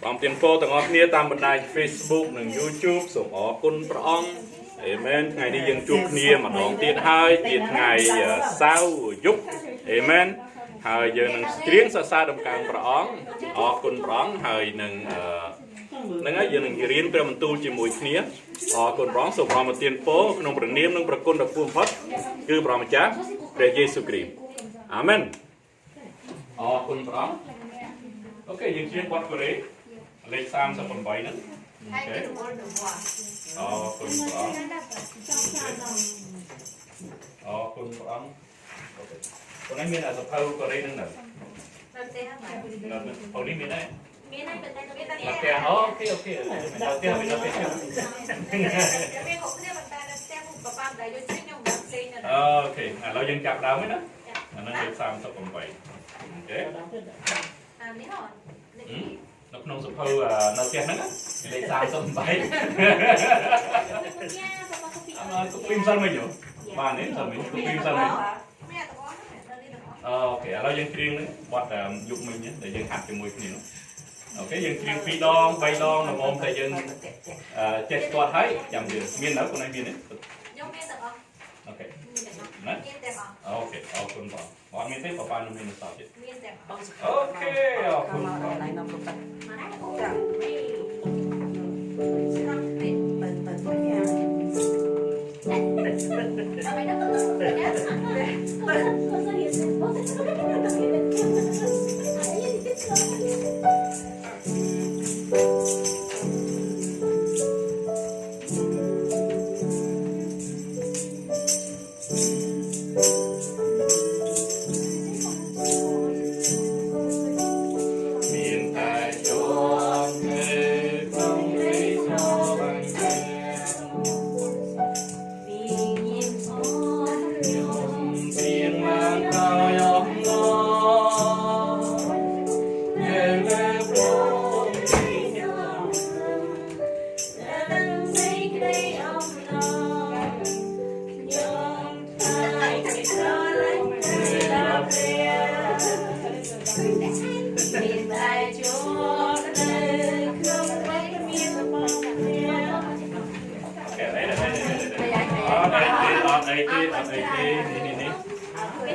Ông tiền phô từng ngọc nia tam bật đài Facebookនិង YouTube សូមអរគុណព្រះអង្គអេមែនថ្ងៃនេះយើងជួបគ្នាម្ដងទៀតហើយជាថ្ងៃសៅរ៍យប់អេមែនហើយយើងនឹងច្រៀងសរសើរដំណើរព្រះអង្គអរគុណព្រះអង្គហើយនឹងហ្នឹងហើយយើងនឹងរៀនព្រះបន្ទូលជាមួយគ្នាអរគុណព្រះអង្គសូមព្រះអង្គប្រទានពរក្នុងព្រះនាមនិងព្រះគុណដ៏ខ្ពស់បំផុតគឺព្រះម្ចាស់ព្រះយេស៊ូវគ្រីស្ទអាមែនអរគុណព្រះអង្គអូខេយើងច្រៀងបទកូរ៉េលេខ38ហ្នឹងអូខេអរគុណព្រះអង្គអរគុណព្រះអង្គអូខេប៉ុន្តែមានសភៅកូរ៉េហ្នឹងនៅអូនេះមានដែរមានតែតែមានតែនេះអូខេអូខេដល់ផ្ទះវិញដល់ផ្ទះមានគ្រប់គ្នាប៉ុន្តែនៅផ្ទះមុខប៉ាប៉ាដែលយកចេញខ្ញុំដាក់ផ្សេងទៅអូខេឥឡូវយើងចាប់ដើមហ្នឹងណាអាហ្នឹងលេខ38អូខេអានេះហ៎នៅក្នុងសភៅនៅផ្ទះហ្នឹងលេខ38ទុកពីម្សិលមិញបាទនេះសិលមិញទុកពីម្សិលមិញអូខេឥឡូវយើងច្រៀងនេះបទយុគមិញដែលយើងហាត់ជាមួយគ្នាអូខេយើងច្រៀង2ដង3ដងល្មមតែយើងចេះស្គាល់ហើយចាំយើងមាននៅខ្លួនឯងមានទេខ្ញុំមានទាំងអស់អូខេណាមានទាំងអស់អូខេអរគុណបងអត់មានទេប៉ាប៉ានឹងមានសតទៀតមានទាំងអស់អូខេអរគុណបងណៃនាំទៅតាចាស្រង់ពេញទៅយ៉ាអត់ដល់ទៅយ៉ា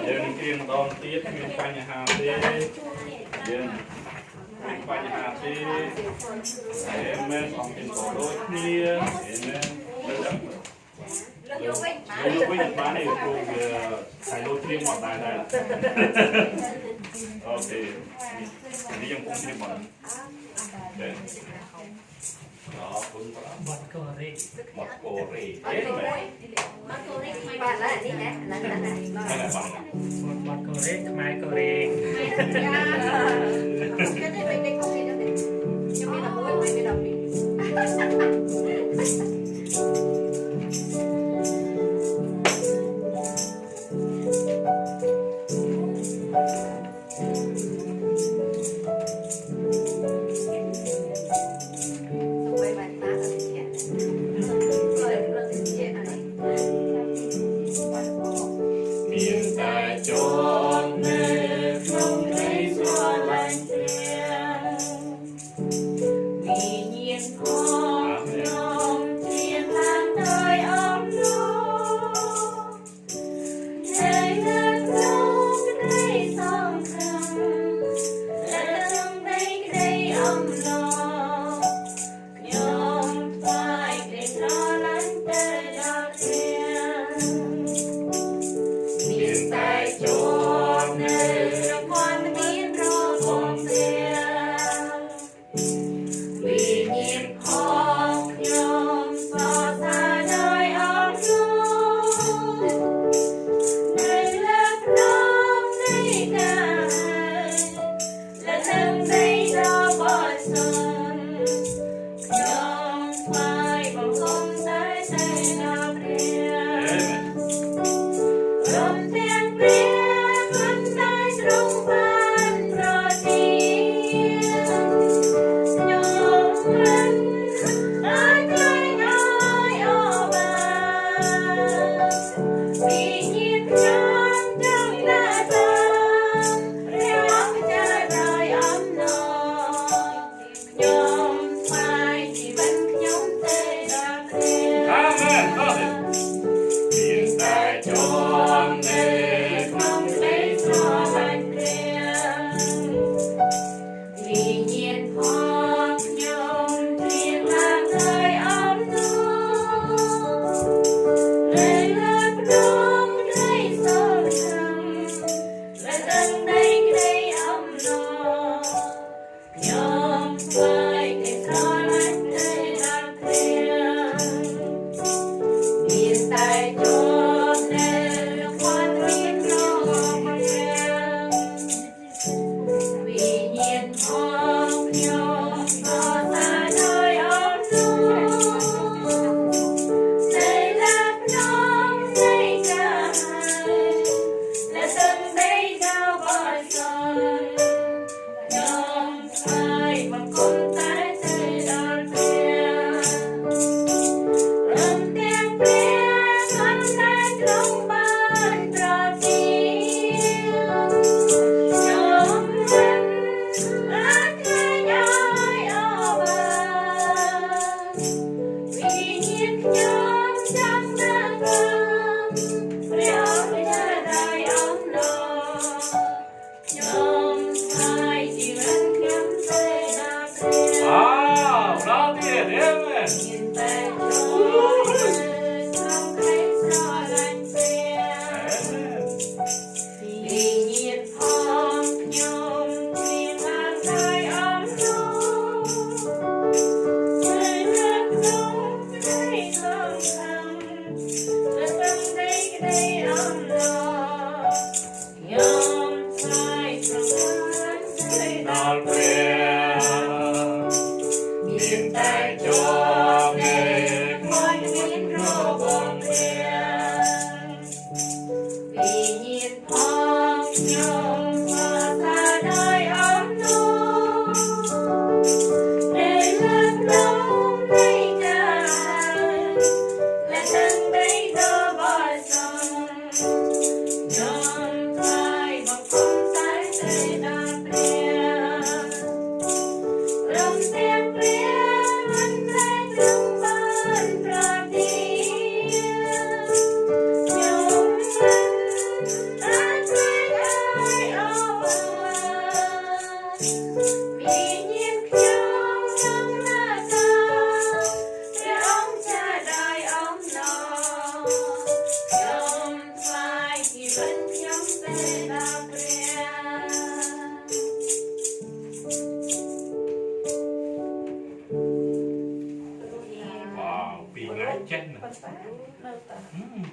យើងនឹងគ្រៀងម្ដងទៀតមានបញ្ហាទេយើងបញ្ហាទេអេមែនអង្គទាំងដូចគ្នាអេមែនយកវិញបានទេគ្រូវាហើយលោកគ្រៀងមកដែរអូខេនេះយើងពុំគ្រៀងមកដែរអរគុណបងបតកូរ៉េបតកូរ៉េអេមែនបតកូរ៉េបាទឡើយនេះណាហ្នឹងបតកូរ៉េខ្មែរកូរ៉េគេទេមិនទេកូរ៉េទេខ្ញុំមានតែមួយមានតែពីរ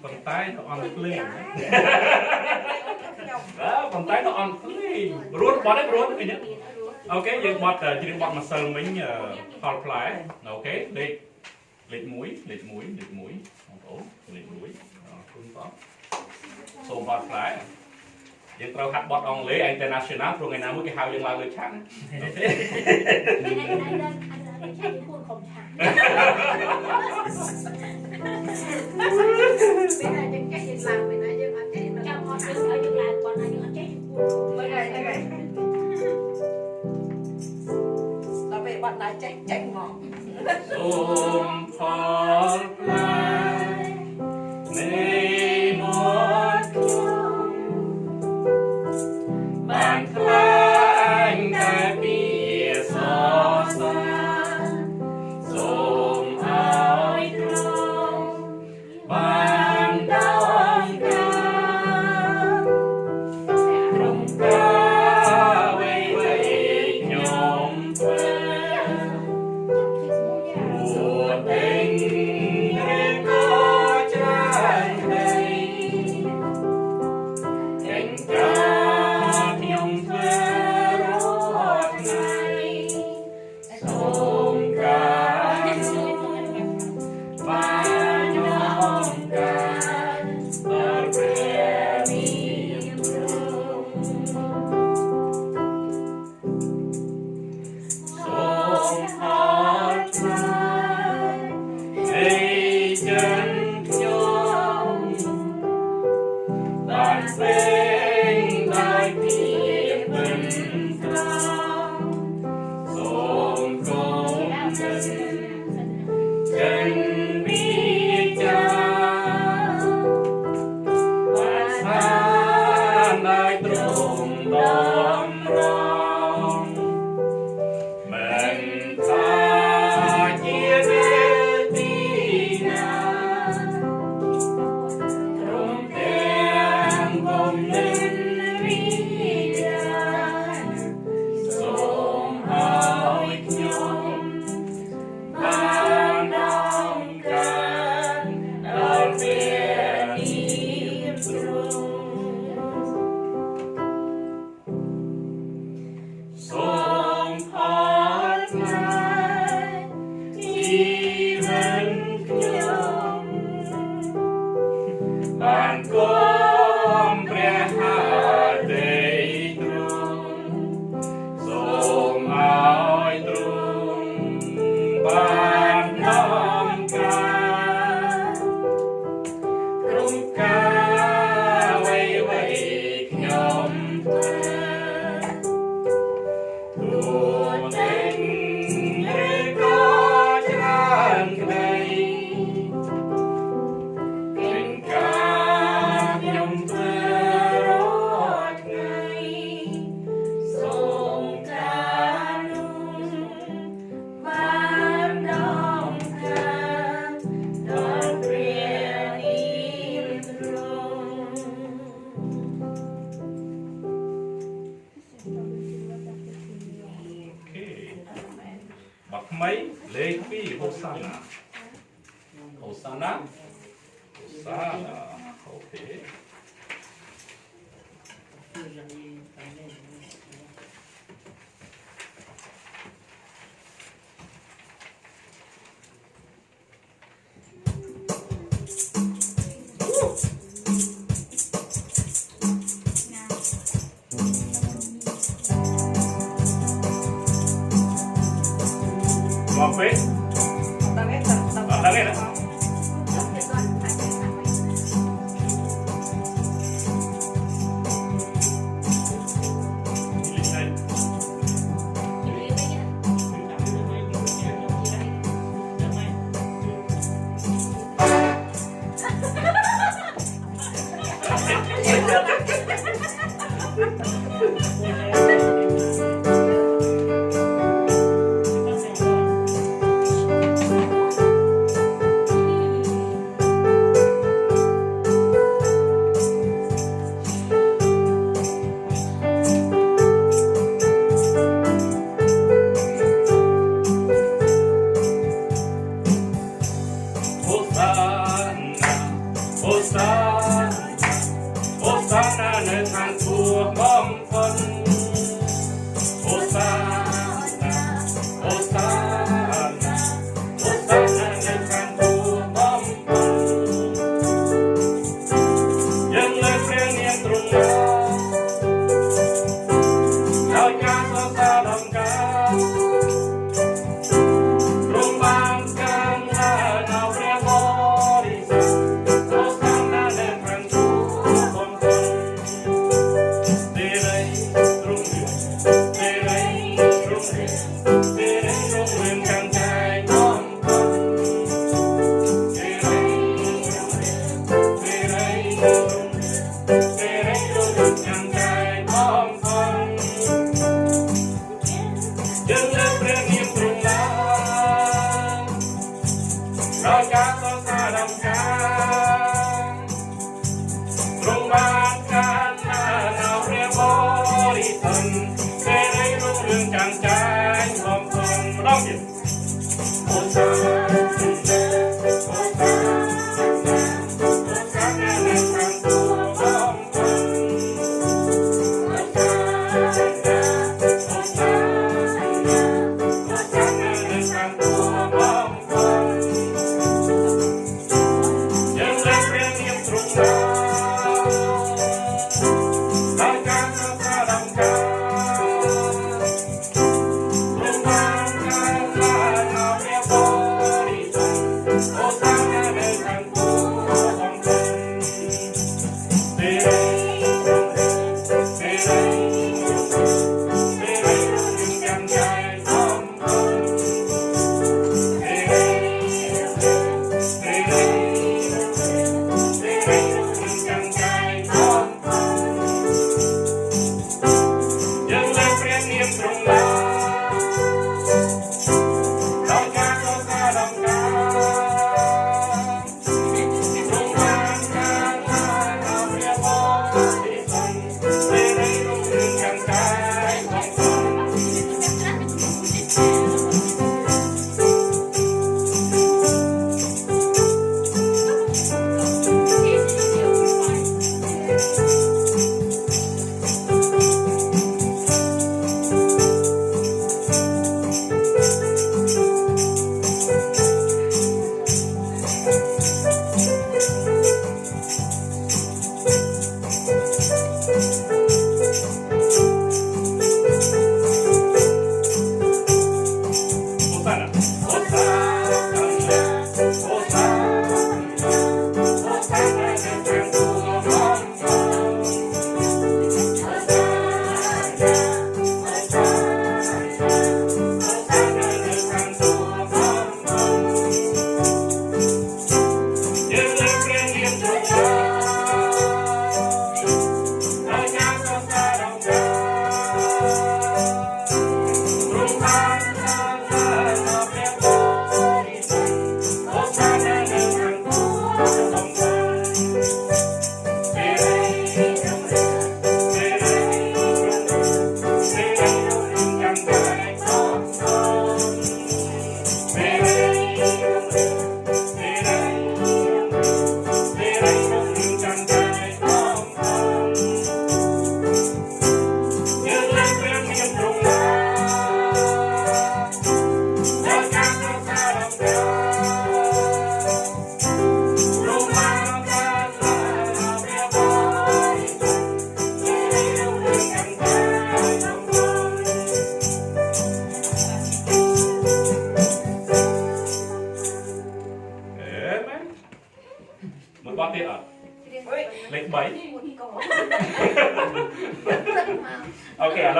ប៉ុន្តែnó on clean ប៉ុន្តែnó on clean រួនបត់ឯងរួនឃើញទេអូខេយើងបត់ច្រៀងបត់ម្សិលមិញផលផ្លែអូខេលេខ1បងប្អូនលេខ1អរគុណបងសូមបត់ផ្លែយើងត្រូវហាត់បត់អង់គ្លេស international ព្រោះថ្ងៃណាមួយគេហៅយើងឡើងលើឆាកអូខេbạn này chạy ngọn Ôm phật lại Này một lòng Bạn khánh ta bìa gió xa Dùm ái lòng Bạn đón ca Rung ca vây vây nhóm quên tình có trái บักไม้เลขปีโฮซานาโฮซานาโฮซานาโอเคMau apa? Tanggal lah. Hosanna ในทางทั่วมองคนโฮซานาโฮซานาโฮซานาในทางทั่วมองคนยังเลยเพียงเนียนตรงนั้นเราจะสดใสดำกันตรงบางกันและเราเรียกบริสุทธิ์โฮซานาในทางทั่วเราจะสดใสดำกันตรงบานกันและเราเรียกบริสุทธิ์เสรีรุ่งเรืองจางใจของคนร้องผิดโฮซานาโฮซานาโฮซานาในทางทั่วของคนโฮซานาโฮซานาโฮซานาในทางทั่วของคนเราจะสดใสดำกันตรงบานกันและ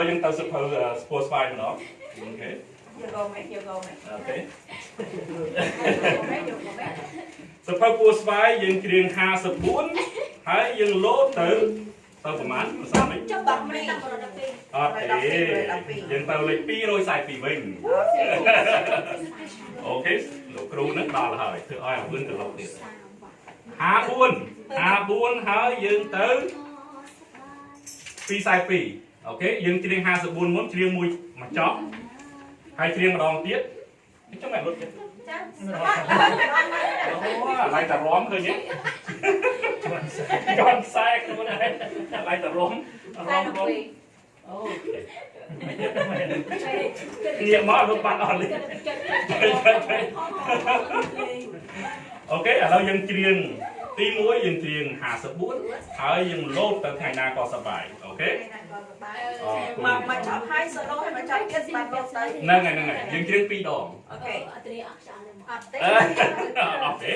យើងទៅសភៅស្ពោស្វាយម្ដងអូខេ យកកមែនយកកមែន អូខេ យកមែន សភៅពោស្វាយយើងច្រៀង54ហើយយើងលោតទៅប្រហែលភាសាមិន ចាំបាក់មី អត់ទេយើងទៅលេខ242វិញអូខេលោកគ្រូនឹងដល់ហើយធ្វើឲ្យអវឿនទៅលោកទៀត54ហើយយើងទៅ242អូខេយើងច្រៀង54មុនច្រៀងមួយមកចប់ហើយច្រៀងម្ដងទៀតចាំតែលុតទៀត ចាំ អូឡៃតារំឃើញទេย้อนแทรกนู่นไงอะไรแต่ร้องโอเคเนี่ยมาลูกปัดอ่อนเลยโอเคเรายังเตรียมตีมวยยังเตรียมหาสบู่หายังโลดตั้งไงนาก็สบายโอเค มาชอบให้โซโล่ให้มาชอบเก็ตบัตรไป นั่งไงยังเตรียมปีดอง โอเคอัดเต้ ออกเด้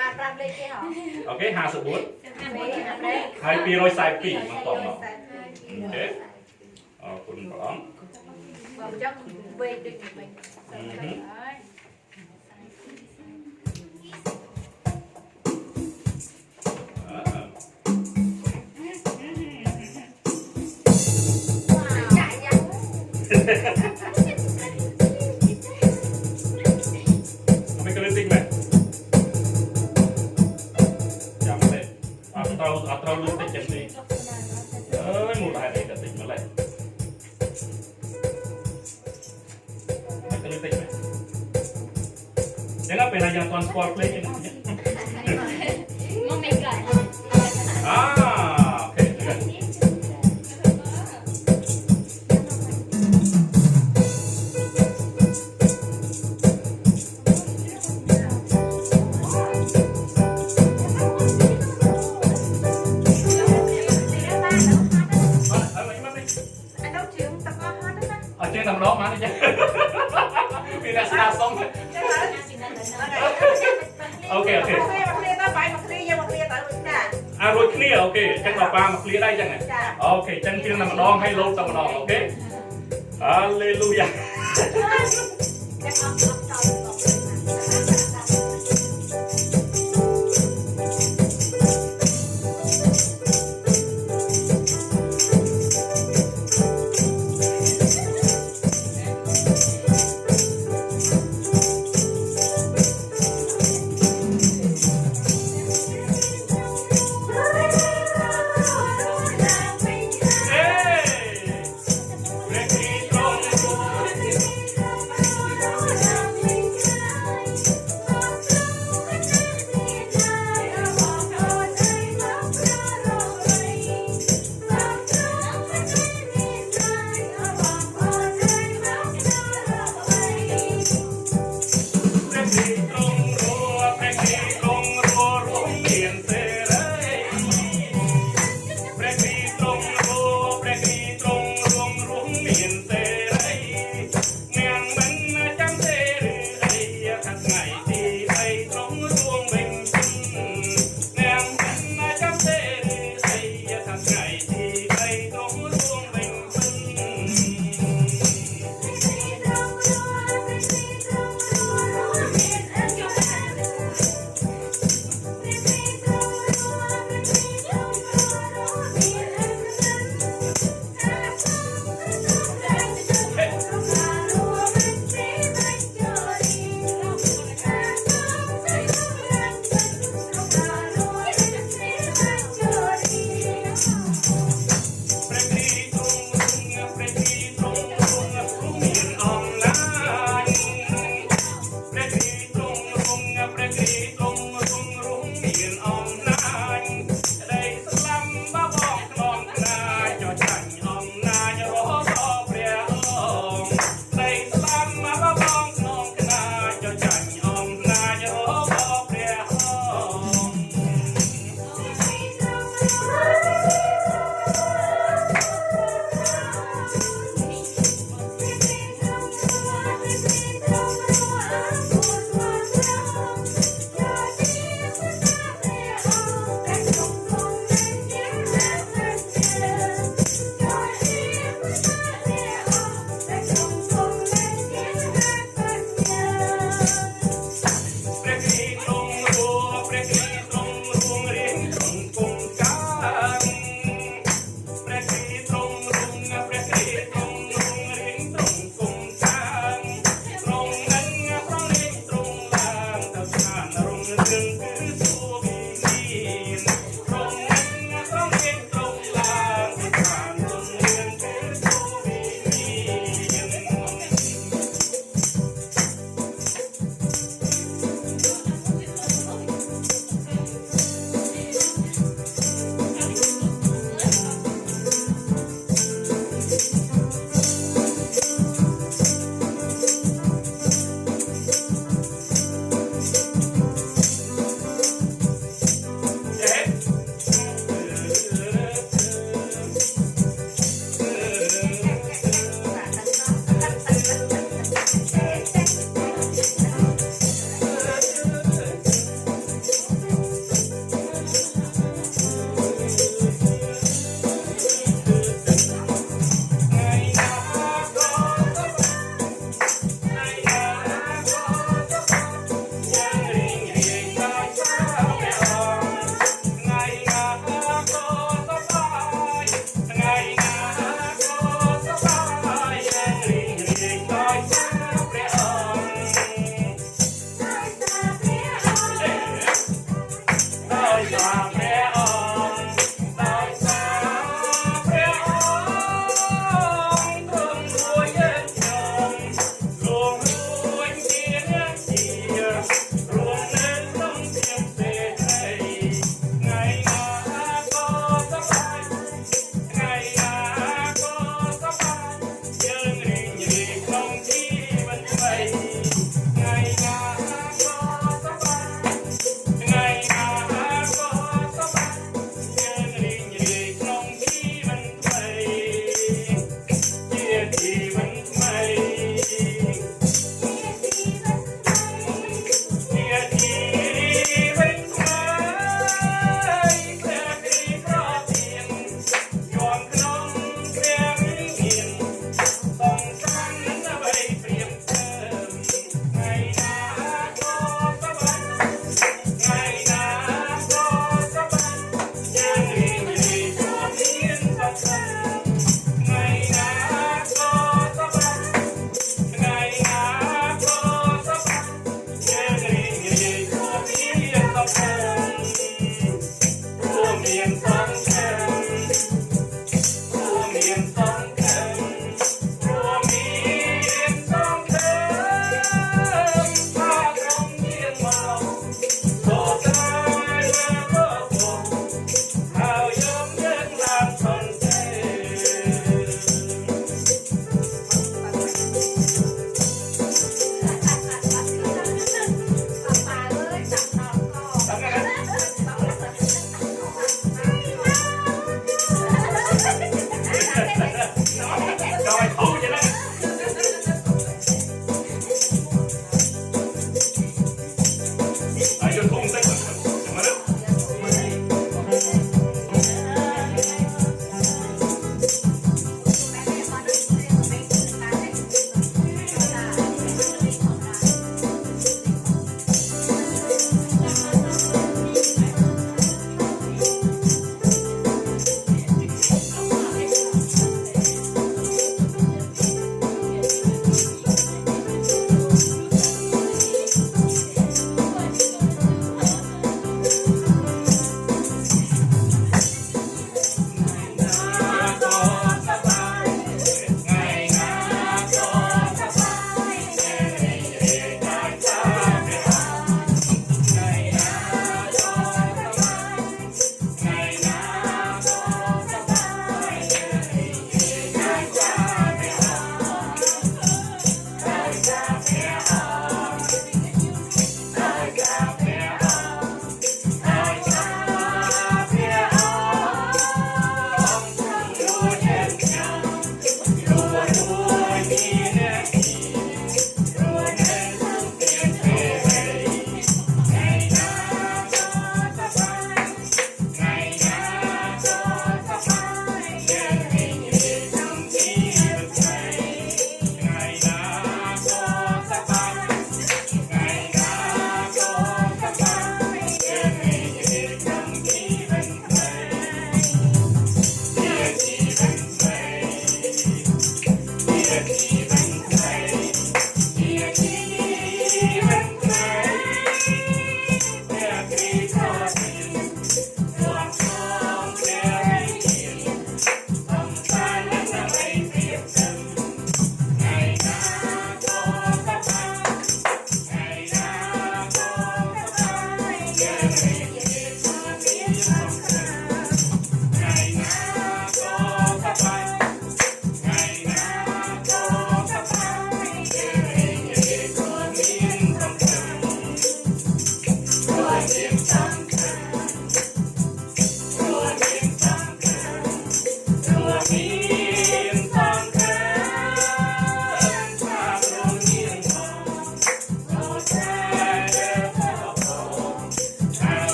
มาปรับเลยแค่หรอ โอเคหาสบู่ เด้ ให้ปีร้อยสายปีมันตอบมาโอเคคุณพร้อม บอกจังเวทดึงไป ไม่กระลิ่งไหมยังเลยเราลุ้นติดจังสิหมดอะไรกระติกมาเลยไม่กระลิ่งไหมยังก็เป็นอะไรยังตอนสปอร์ตเพลย์ยังโอเคเจ๊ทำร้องมาดิเจ๊มีแต่สตาร์ส้มโอเคมาเคลียร์ต่อไปมาเคลียร์โอเคจังต่อไปมาเคลียร์ได้ยังไงโอเคจังเพียงนำร้องให้ลงตำร้องโอเคฮาเลลูยา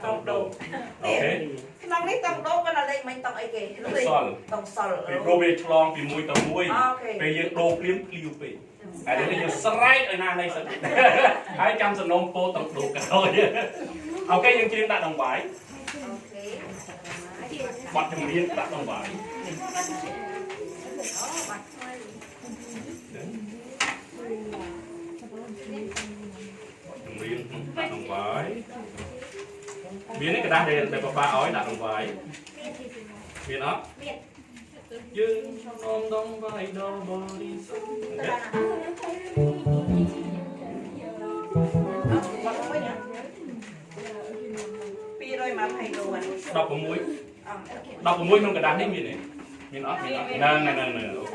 tông đô ok Nông này tông đô cái là đây mình tông ai kì tông sol vì đô về chlong vì mùi tông mùi về những đô liếm liu về đây là những slide ở na này sẽ hai trăm sân nông po tông đô cả thôi ok những chuyện đã đồng bài bật trong liên đã đồng bài liên đã đồng bài biến cái đá đèn để bà ói đặt đồng bài biến đó dương non đông vai đâu bờ đi pi rồi mà thầy đồ đọc vào mũi không cái đá đấy như này biến đó này ok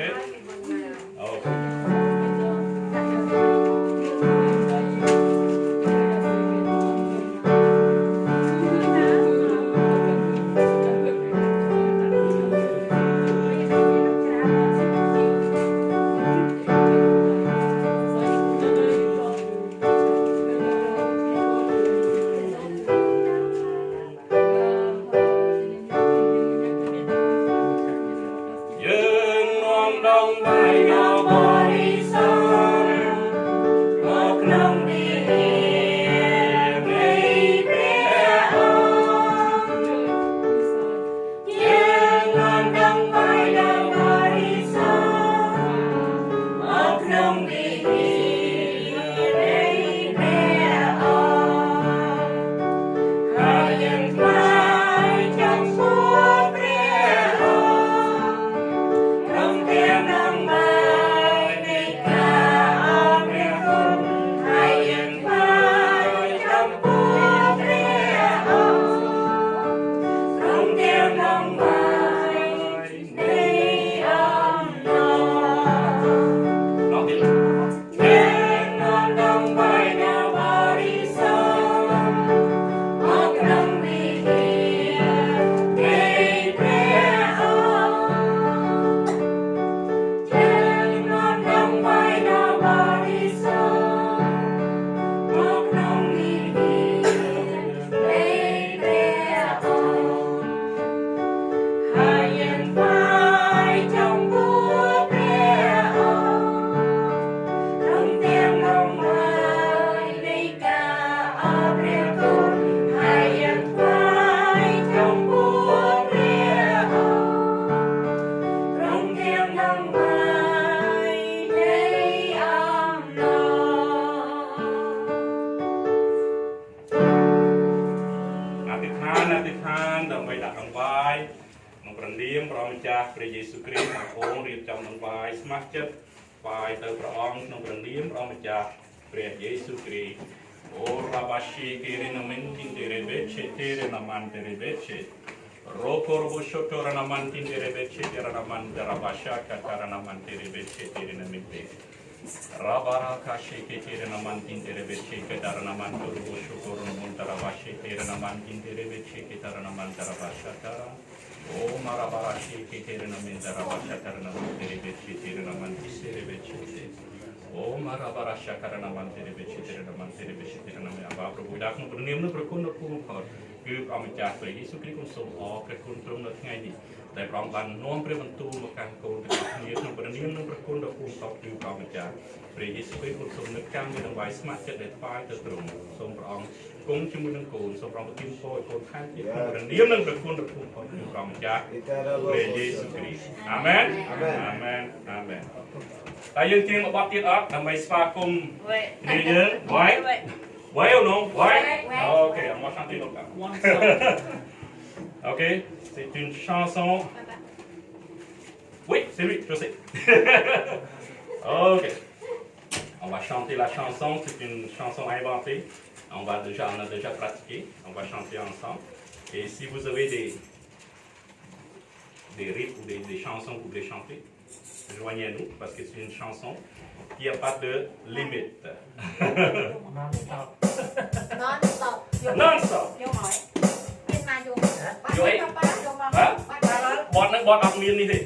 ព្រះយេស៊ូវគ្រីស្ទព្រះអង្គរៀបចំនឹងបាយស្ម័គ្រចិត្តបាយទៅព្រះអង្គក្នុងព្រះនាមព្រះម្ចាស់ព្រះយេស៊ូវគ្រីស្ទអូរាបាស៊ីគិរិនមិនទីនរេបេឆេតេរណាម៉ាន់តេរេបេឆេរោគរបុឈតរណាម៉ាន់ទីនរេបេឆេតរណាម៉ាន់តរាបាសាកាការណាម៉ាន់តេរេបេឆេតេរណាមិទេរាបារាកាシេケテレナマンティンテレベチェケタラナマントルボシュコロモンタラバシェテレナマンティンテレベチェケタラナマンタラバシャタラオマラバラシェケテレナメンタラバシャタラナマンテレベチェテレナマンティセレベチェテオマラバラシャカラナマンテレベチェテレナマンテレベチェテレナメアバプロブダクのプロニウムのプロコンのプロコンគឺព្រះម្ចាស់ព្រះយេស៊ូវគ្រីស្ទគុំសូមអរព្រះគុណទ្រង់នៅថ្ងៃនេះដែលព្រះអង្គបាននាំព្រះបន្ទូលមកកាន់កូនទាំងអស់គ្នាក្នុងព្រះនាមនិងព្រះគុណដ៏គួរសមគឺព្រះម្ចាស់ព្រះយេស៊ូវគ្រីស្ទគុំសូមនឹកចាំមានដង្វាយស្ម័គ្រចិត្តដែលថ្វាយទៅទ្រង់សូមព្រះអង្គគង់ជាមួយនឹងកូនសូមព្រះអង្គប្រទានពរឲ្យកូនថែមទៀតក្នុងព្រះនាមនិងព្រះគុណដ៏គួរសមគឺព្រះម្ចាស់ព្រះយេស៊ូវគ្រីស្ទអាមែនអាមែនអាមែនតែយើងជើងមកបត់ទៀតអត់ដើម្បីស្វាគមន៍គ្នាយើងវាយOuais ou non? Ouais. Ok, on va chanter donc. Ok, c'est une chanson. Oui, c'est lui, je sais. Ok. On va chanter la chanson, c'est une chanson inventée. On a déjà pratiqué. On va chanter ensemble. Et si vous avez des rythmes ou des chansons que vous voulez chanter, rejoignez-nous parce que c'est une chanson qui n'a pas de limite. Non-stop. Non-stop. Vô hỏi. Bên mà dùng. Vô ấy. Hả? Bọt nó bọt đọc miên đi thì.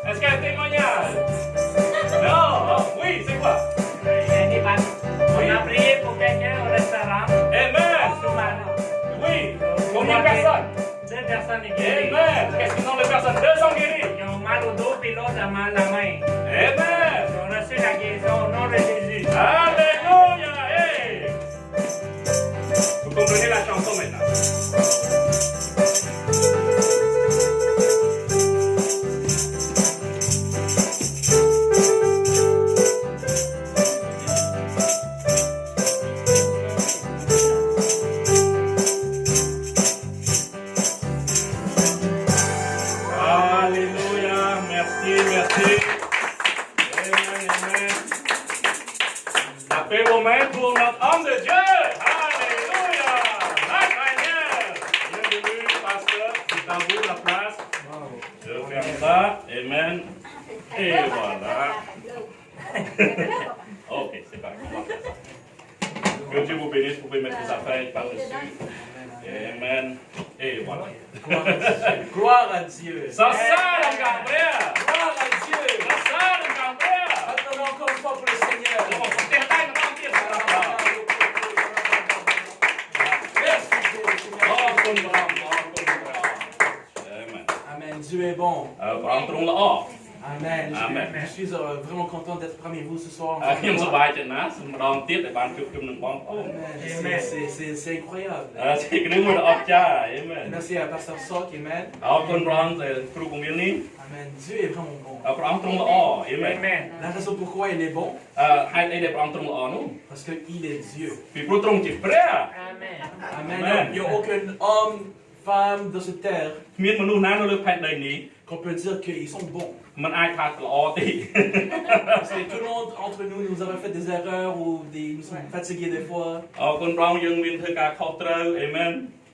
Est-ce qu'il y a un témoignage? Non? Oui, c'est quoi? On a pris personnes. 2 personnes est guérie. Amen. Qu'est-ce qu'ils ont les personnes? 2 sont guéries. Ils ont mal au dos puis l'autre a mal à la main. Amen. Ils ont reçu la guérison au nom de Jésus. Alléluia. Hey. Vous comprenez la chanson maintenant? Alléluia. Merci, merci. Amen, amen. Tapez vos mains pour notre homme de Dieu. Alléluia. Nathaniel. Bienvenue, pasteur. C'est à vous la place. Je ferme ça. Amen. Et voilà. Ok, c'est parti. On va faire ça. Que Dieu vous bénisse. Vous pouvez mettre vos affaires par-dessus. Amen. Et voilà. Gloire à Dieu. Ça sert, Gabriel. Gloire à Dieu. Ça sert, Gabriel. Attendons encore une fois pour le Seigneur. Merci, Seigneur. Amen. Amen. Dieu est bon. Entrons-le. Amen. Amen. Je suis vraiment content d'être parmi vous ce soir. ខ្ញុំសប្បាយចិត្តណាស់សម្ដងទៀតដែលបានជួបជុំនឹងបងប្អូន Amen. C'est incroyable. ជាគំនិតមួយដ៏អស្ចារ្យអេមែន Merci à Pasteur Sok. Amen. អរគុណព្រះអង្គដែលគ្រូបង្រៀននេះ Amen. Dieu est vraiment bon. ព្រះអង្គទ្រង់ល្អអេមែន Amen. La raison pourquoi il est bon, ហេតុអីដែលព្រះអង្គទ្រង់ល្អនោះ parce qu'il est Dieu. ពីព្រោះទ្រង់ជាព្រះ Amen. Amen. Amen. Il n'y a aucun homme, femme dans cette terre គ្មានមនុស្សណានៅលើផែនដីនេះ qu'on peut dire qu'ils sont bons. មិនអាចថាល្អទេ Parce que tout le monde entre nous, nous avons fait des erreurs ou nous sommes fatigués des fois. អរគុណព្រះអង្គយើងមានធ្វើការខុសត្រូវអេមែន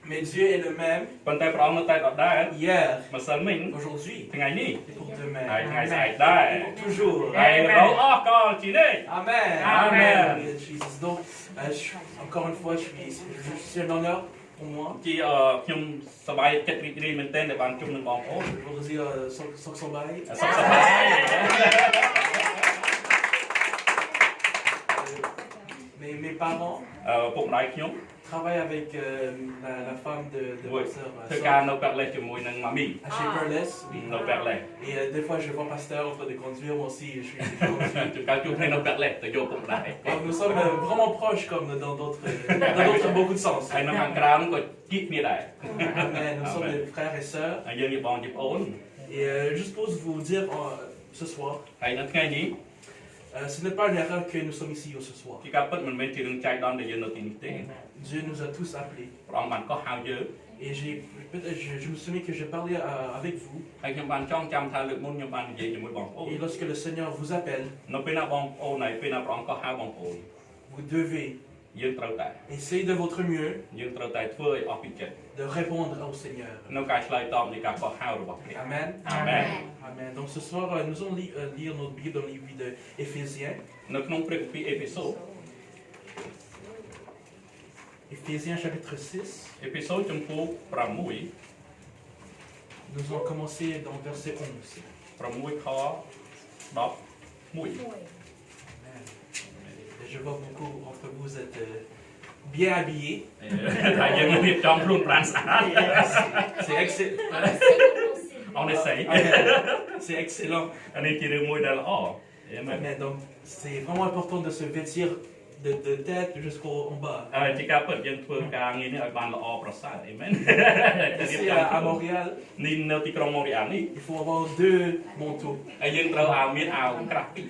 Mais Dieu est le même ប៉ុន្តែព្រះអង្គនៅតែដដែល hier, ម្សិលមិញ aujourd'hui ថ្ងៃនេះ et pour demain. ហើយថ្ងៃស្អែកដែរ Pour toujours. ហើយเราអរកលជានិច្ច Amen. Amen. Hallelujah, Jesus. Donc, encore une fois, c'est un honneur pour moi. ជាខ្ញុំសប្បាយចិត្តរីករាយមែនទែនដែលបានជួបនឹងបងប្អូន Je voudrais dire Sok Sombai. សុខសប្បាយ Mes parents ពុកម្ដាយខ្ញុំ travaillent avec la femme de មួយ Pasteur ធ្វើ Sok ការនៅពាក់លេសជាមួយនឹងម៉ាមី à chez Perles. នៅពាក់លេស Et des fois, je vois Pasteur en train de conduire. Moi aussi, je suis. ជួបការជួបគ្នានៅពាក់លេសទៅយកពុកម្ដាយ Donc, nous sommes vraiment proches, comme dans d'autres beaucoup de sens. ហើយនៅខាងក្រៅនោះក៏ជីកគ្នាដែរ Amen. Nous sommes des frères et sœurs. ហើយយើងជាបងជាប្អូន Et juste pour vous dire ce soir, ហើយនៅថ្ងៃនេះ ce n'est pas une erreur que nous sommes ici ce soir. ជាការពិតមិនមែនជារឿងចៃដន្យដែលយើងនៅទីនេះទេ Dieu nous a tous appelés. ព្រះអង្គបានកោះហៅយើង Et je me souviens que j'ai parlé avec vous. ហើយខ្ញុំបានចងចាំថាលើកមុនខ្ញុំបាននិយាយជាមួយបងប្អូន Et lorsque le Seigneur vous appelle, នៅពេលណាបងប្អូនហើយពេលណាព្រះអង្គកោះហៅបងប្អូន vous devez យើងត្រូវតែ essayer de votre mieux យើងត្រូវតែធ្វើឲ្យអស់ពីចិត្ត de répondre au Seigneur. នៅការឆ្លើយតបនៃការកោះហៅរបស់ព្រះ Amen. អាមែន Amen. Donc ce soir, nous allons lire notre Bible dans le livre d'Éphésiens. នៅក្នុងព្រះគម្ពីរអេភេសូត Éphésiens chapitre 6. អេភេសូតចំពោះ6 Nous allons commencer dans verset 11. 6ខ11 Amen. Et je vois beaucoup entre vous êtes bien habillés. តែយើងរៀបចំខ្លួនប្រាណស្អាត C'est excellent. On essaye. C'est excellent. អានេះជារឿងមួយដែលល្អអេមែន Amen. Donc c'est vraiment important de se vêtir de tête jusqu'en bas. ជាការពិតយើងធ្វើការងារនេះឲ្យបានល្អប្រសើរអេមែន Ici à Montréal, នេះនៅទីក្រុងម៉ូរីអាលនេះ il faut avoir 2 manteaux. ហើយយើងត្រូវឲ្យមានអាវក្រាស់ពីរ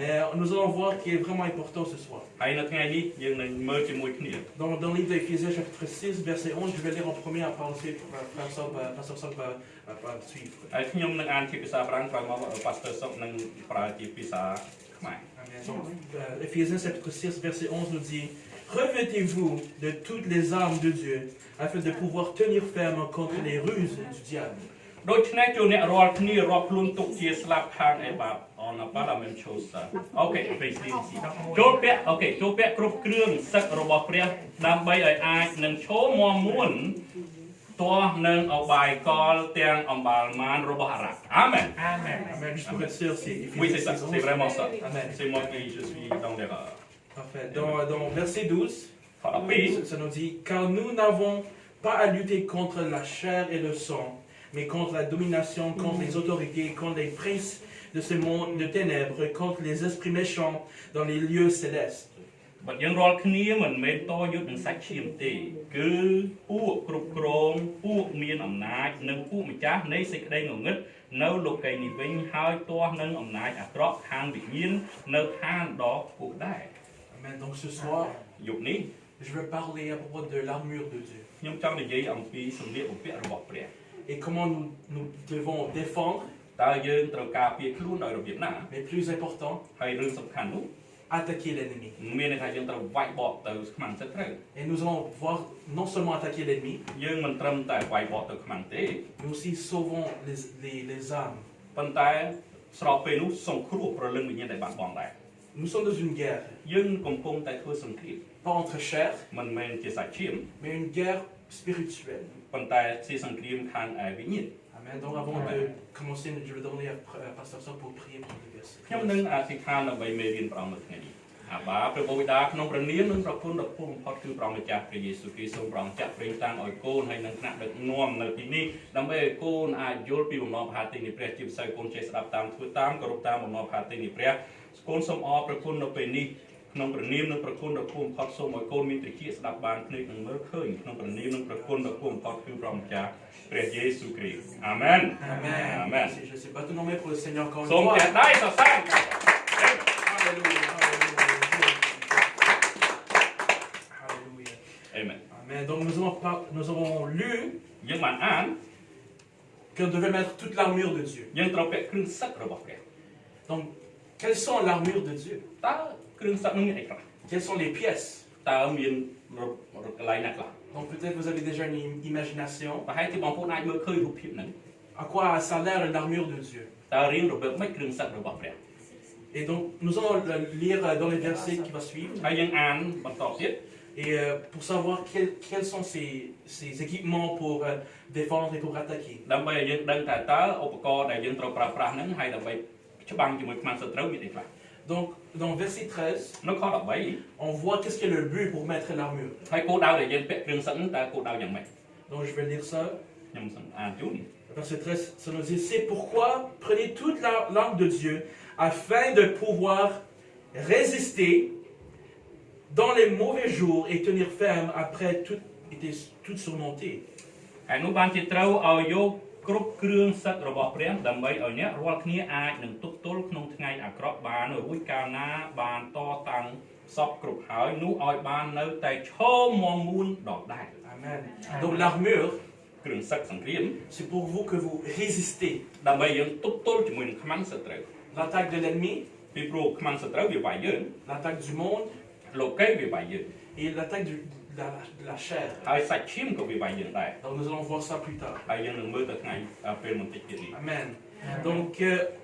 Mais nous allons voir qui est vraiment important ce soir. ហើយនៅថ្ងៃនេះយើងនឹងមើលជាមួយគ្នា Dans le livre d'Éphésiens chapitre 6 verset 11, je vais lire en premier à penser Pasteur Sok va suivre. ហើយខ្ញុំនឹងអានជាភាសាប្រាំងក្រោយមក Pastor Sok នឹងប្រើជាភាសាខ្មែរ Amen. Donc, Éphésiens chapitre 6 verset 11 nous dit: Revêtez-vous de toutes les armes de Dieu afin de pouvoir tenir ferme contre les ruses du diable. ដូច្នេះចូលអ្នករាល់គ្នារាប់ខ្លួនទុកជាស្លាប់ខាងអេបាប on a pas la même chose ça. OK, ici. ចូលពាក់គ្រប់គ្រឿងសឹករបស់ព្រះដើម្បីឲ្យអាចនឹងឈរមាំមួនទាស់នឹងអបាយកលទាំងអំបាលមានរបស់អារ៉ាប់ Amen. Amen. Amen. Juste pour être sûr, c'est Oui, Éphésiens c'est ça, 6 c'est 11. vraiment ça. Amen. C'est moi qui je suis dans l'erreur. Parfait. Dans verset 12, Puis, ça nous dit: Car nous n'avons pas à lutter contre la chair et le sang, mais contre la domination, contre les autorités, contre les princes de ce monde de ténèbres, contre les esprits méchants dans les lieux célestes. បើយើងរាល់គ្នាមិនមែនតយុទ្ធនឹងសាច់ឈាមទេគឺពួកគ្រប់គ្រងពួកមានអំណាចនិងពួកម្ចាស់នៃសេចក្តីងងឹតនៅលោកីយ៍នេះវិញហើយទាស់នឹងអំណាចអាក្រក់ខាងវិញ្ញាណនៅឋានដ៏ខ្ពស់ដែរ Amen. Donc ce soir, យុគនេះ je veux parler à propos de l'armure de Dieu ខ្ញុំចង់និយាយអំពីសម្លៀកបំពាក់របស់ព្រះ et comment nous devons défendre, តើយើងត្រូវការពារខ្លួនដោយរបៀបណា mais plus important, ហើយរឿងសំខាន់នោះ attaquer l'ennemi. មានន័យថាយើងត្រូវវាយបកទៅខ្មាំងសត្រូវ Et nous allons voir non seulement attaquer l'ennemi, យើងមិនត្រឹមតែវាយបកទៅខ្មាំងទេ mais aussi sauvons les âmes. ប៉ុន្តែស្របពេលនោះសង្គ្រោះប្រលឹងវិញ្ញាណដែលបាត់បង់ដែរ Nous sommes dans une guerre, យើងកំពុងតែធ្វើសង្គ្រាម pas entre chair, មិនមែនជាសាច់ឈាម mais une guerre spirituelle. ប៉ុន្តែជាសង្គ្រាមខាងឯវិញ្ញាណ Amen. Donc avant de commencer, je vais demander à Pasteur Sam pour prier pour le verset. ខ្ញុំនឹងអធិដ្ឋានដើម្បីមេរៀនព្រះអង្គនៅថ្ងៃនេះអាបាព្រះបិតាក្នុងព្រះនាមនិងប្រគុណដ៏ពូបំផុតគឺព្រះម្ចាស់ព្រះយេស៊ូវគ្រីស្ទសូមព្រះអង្គចាក់ប្រេងតាំងឲ្យកូនហើយនឹងថ្នាក់ដឹកនាំនៅទីនេះដើម្បីឲ្យកូនអាចយល់ពីបំណងផាទីនៃព្រះជាពិសេសកូនចេះស្ដាប់តាមធ្វើតាមគោរពតាមបំណងផាទីនៃព្រះកូនសូមអរព្រះគុណនៅពេលនេះក្នុងព្រះនាមនិងប្រគុណដ៏ពូបំផុតសូមឲ្យកូនមានត្រចៀកស្ដាប់បានភ្នែកនិងមើលឃើញក្នុងព្រះនាមនិងប្រគុណដ៏ពូបំផុតគឺព្រះម្ចាស់ព្រះយេស៊ូវគ្រីស្ទអាមែន Amen. Amen. Je ne sais pas tout nommer pour le Seigneur encore une សូម fois. ចាក់ដៃសរសើរ Alléluia. Alléluia. Amen. Amen. Donc nous avons lu យើងបានអាន qu'on devait mettre toute l'armure de Dieu. យើងត្រូវពាក់គ្រឿងសឹករបស់ព្រះ Donc, quelles sont l'armure de Dieu? តើគ្រឿងសឹកនោះមានអីខ្លះ Quelles sont les pièces? តើមានកន្លែងណាខ្លះ Donc peut-être vous avez déjà une imagination. ប្រហែលជាបងប្អូនអាចមើលឃើញរូបភាពហ្នឹង À quoi ça a l'air l'armure de Dieu? តើរៀងរបៀបម៉េចគ្រឿងសឹករបស់ព្រះ Et donc nous allons le lire dans les versets qui vont suivre. ហើយយើងអានបន្តទៀត Et pour savoir quels sont ces équipements pour défendre et pour attaquer. ដើម្បីឲ្យយើងដឹងថាតើឧបករណ៍ដែលយើងត្រូវប្រើប្រាស់ហ្នឹងហើយដើម្បីច្បាំងជាមួយខ្មាំងសត្រូវមានអីខ្លះ Donc dans verset 13, នៅខ13 on voit qu'est-ce qui est le but pour mettre l'armure. ហើយគោលដៅដែលយើងពាក់គ្រឿងសឹកហ្នឹងតើគោលដៅយ៉ាងម៉េច Donc je vais lire ça. ខ្ញុំសូមអានជូន Verset 13, ça nous dit, c'est pourquoi prenez toute l'arme de Dieu afin de pouvoir résister dans les mauvais jours et tenir ferme après tout surmonté. ហើយនោះបានជាត្រូវឲ្យយកគ្រប់គ្រឿងសឹករបស់ព្រះដើម្បីឲ្យអ្នករាល់គ្នាអាចនឹងទប់ទល់ក្នុងថ្ងៃអាក្រក់បានរួចកាលណាបានតតាំងសពគ្រប់ហើយនោះឲ្យបាននៅតែឈរមាំមួនដដែល Amen. Donc l'armure, គ្រឿងសឹកសង្គ្រាម c'est pour vous que vous résistez ដើម្បីយើងទប់ទល់ជាមួយនឹងខ្មាំងសត្រូវ l'attaque de l'ennemi, ពីព្រោះខ្មាំងសត្រូវវាវាយយើង l'attaque du monde លោកីវាវាយយើង et l'attaque de la chair. ហើយសាច់ឈាមក៏វាវាយយើងដែរ Donc nous allons voir ça plus tard. ហើយយើងនឹងមើលទៅថ្ងៃពេលបន្តិចទៀតនេះ Amen. Donc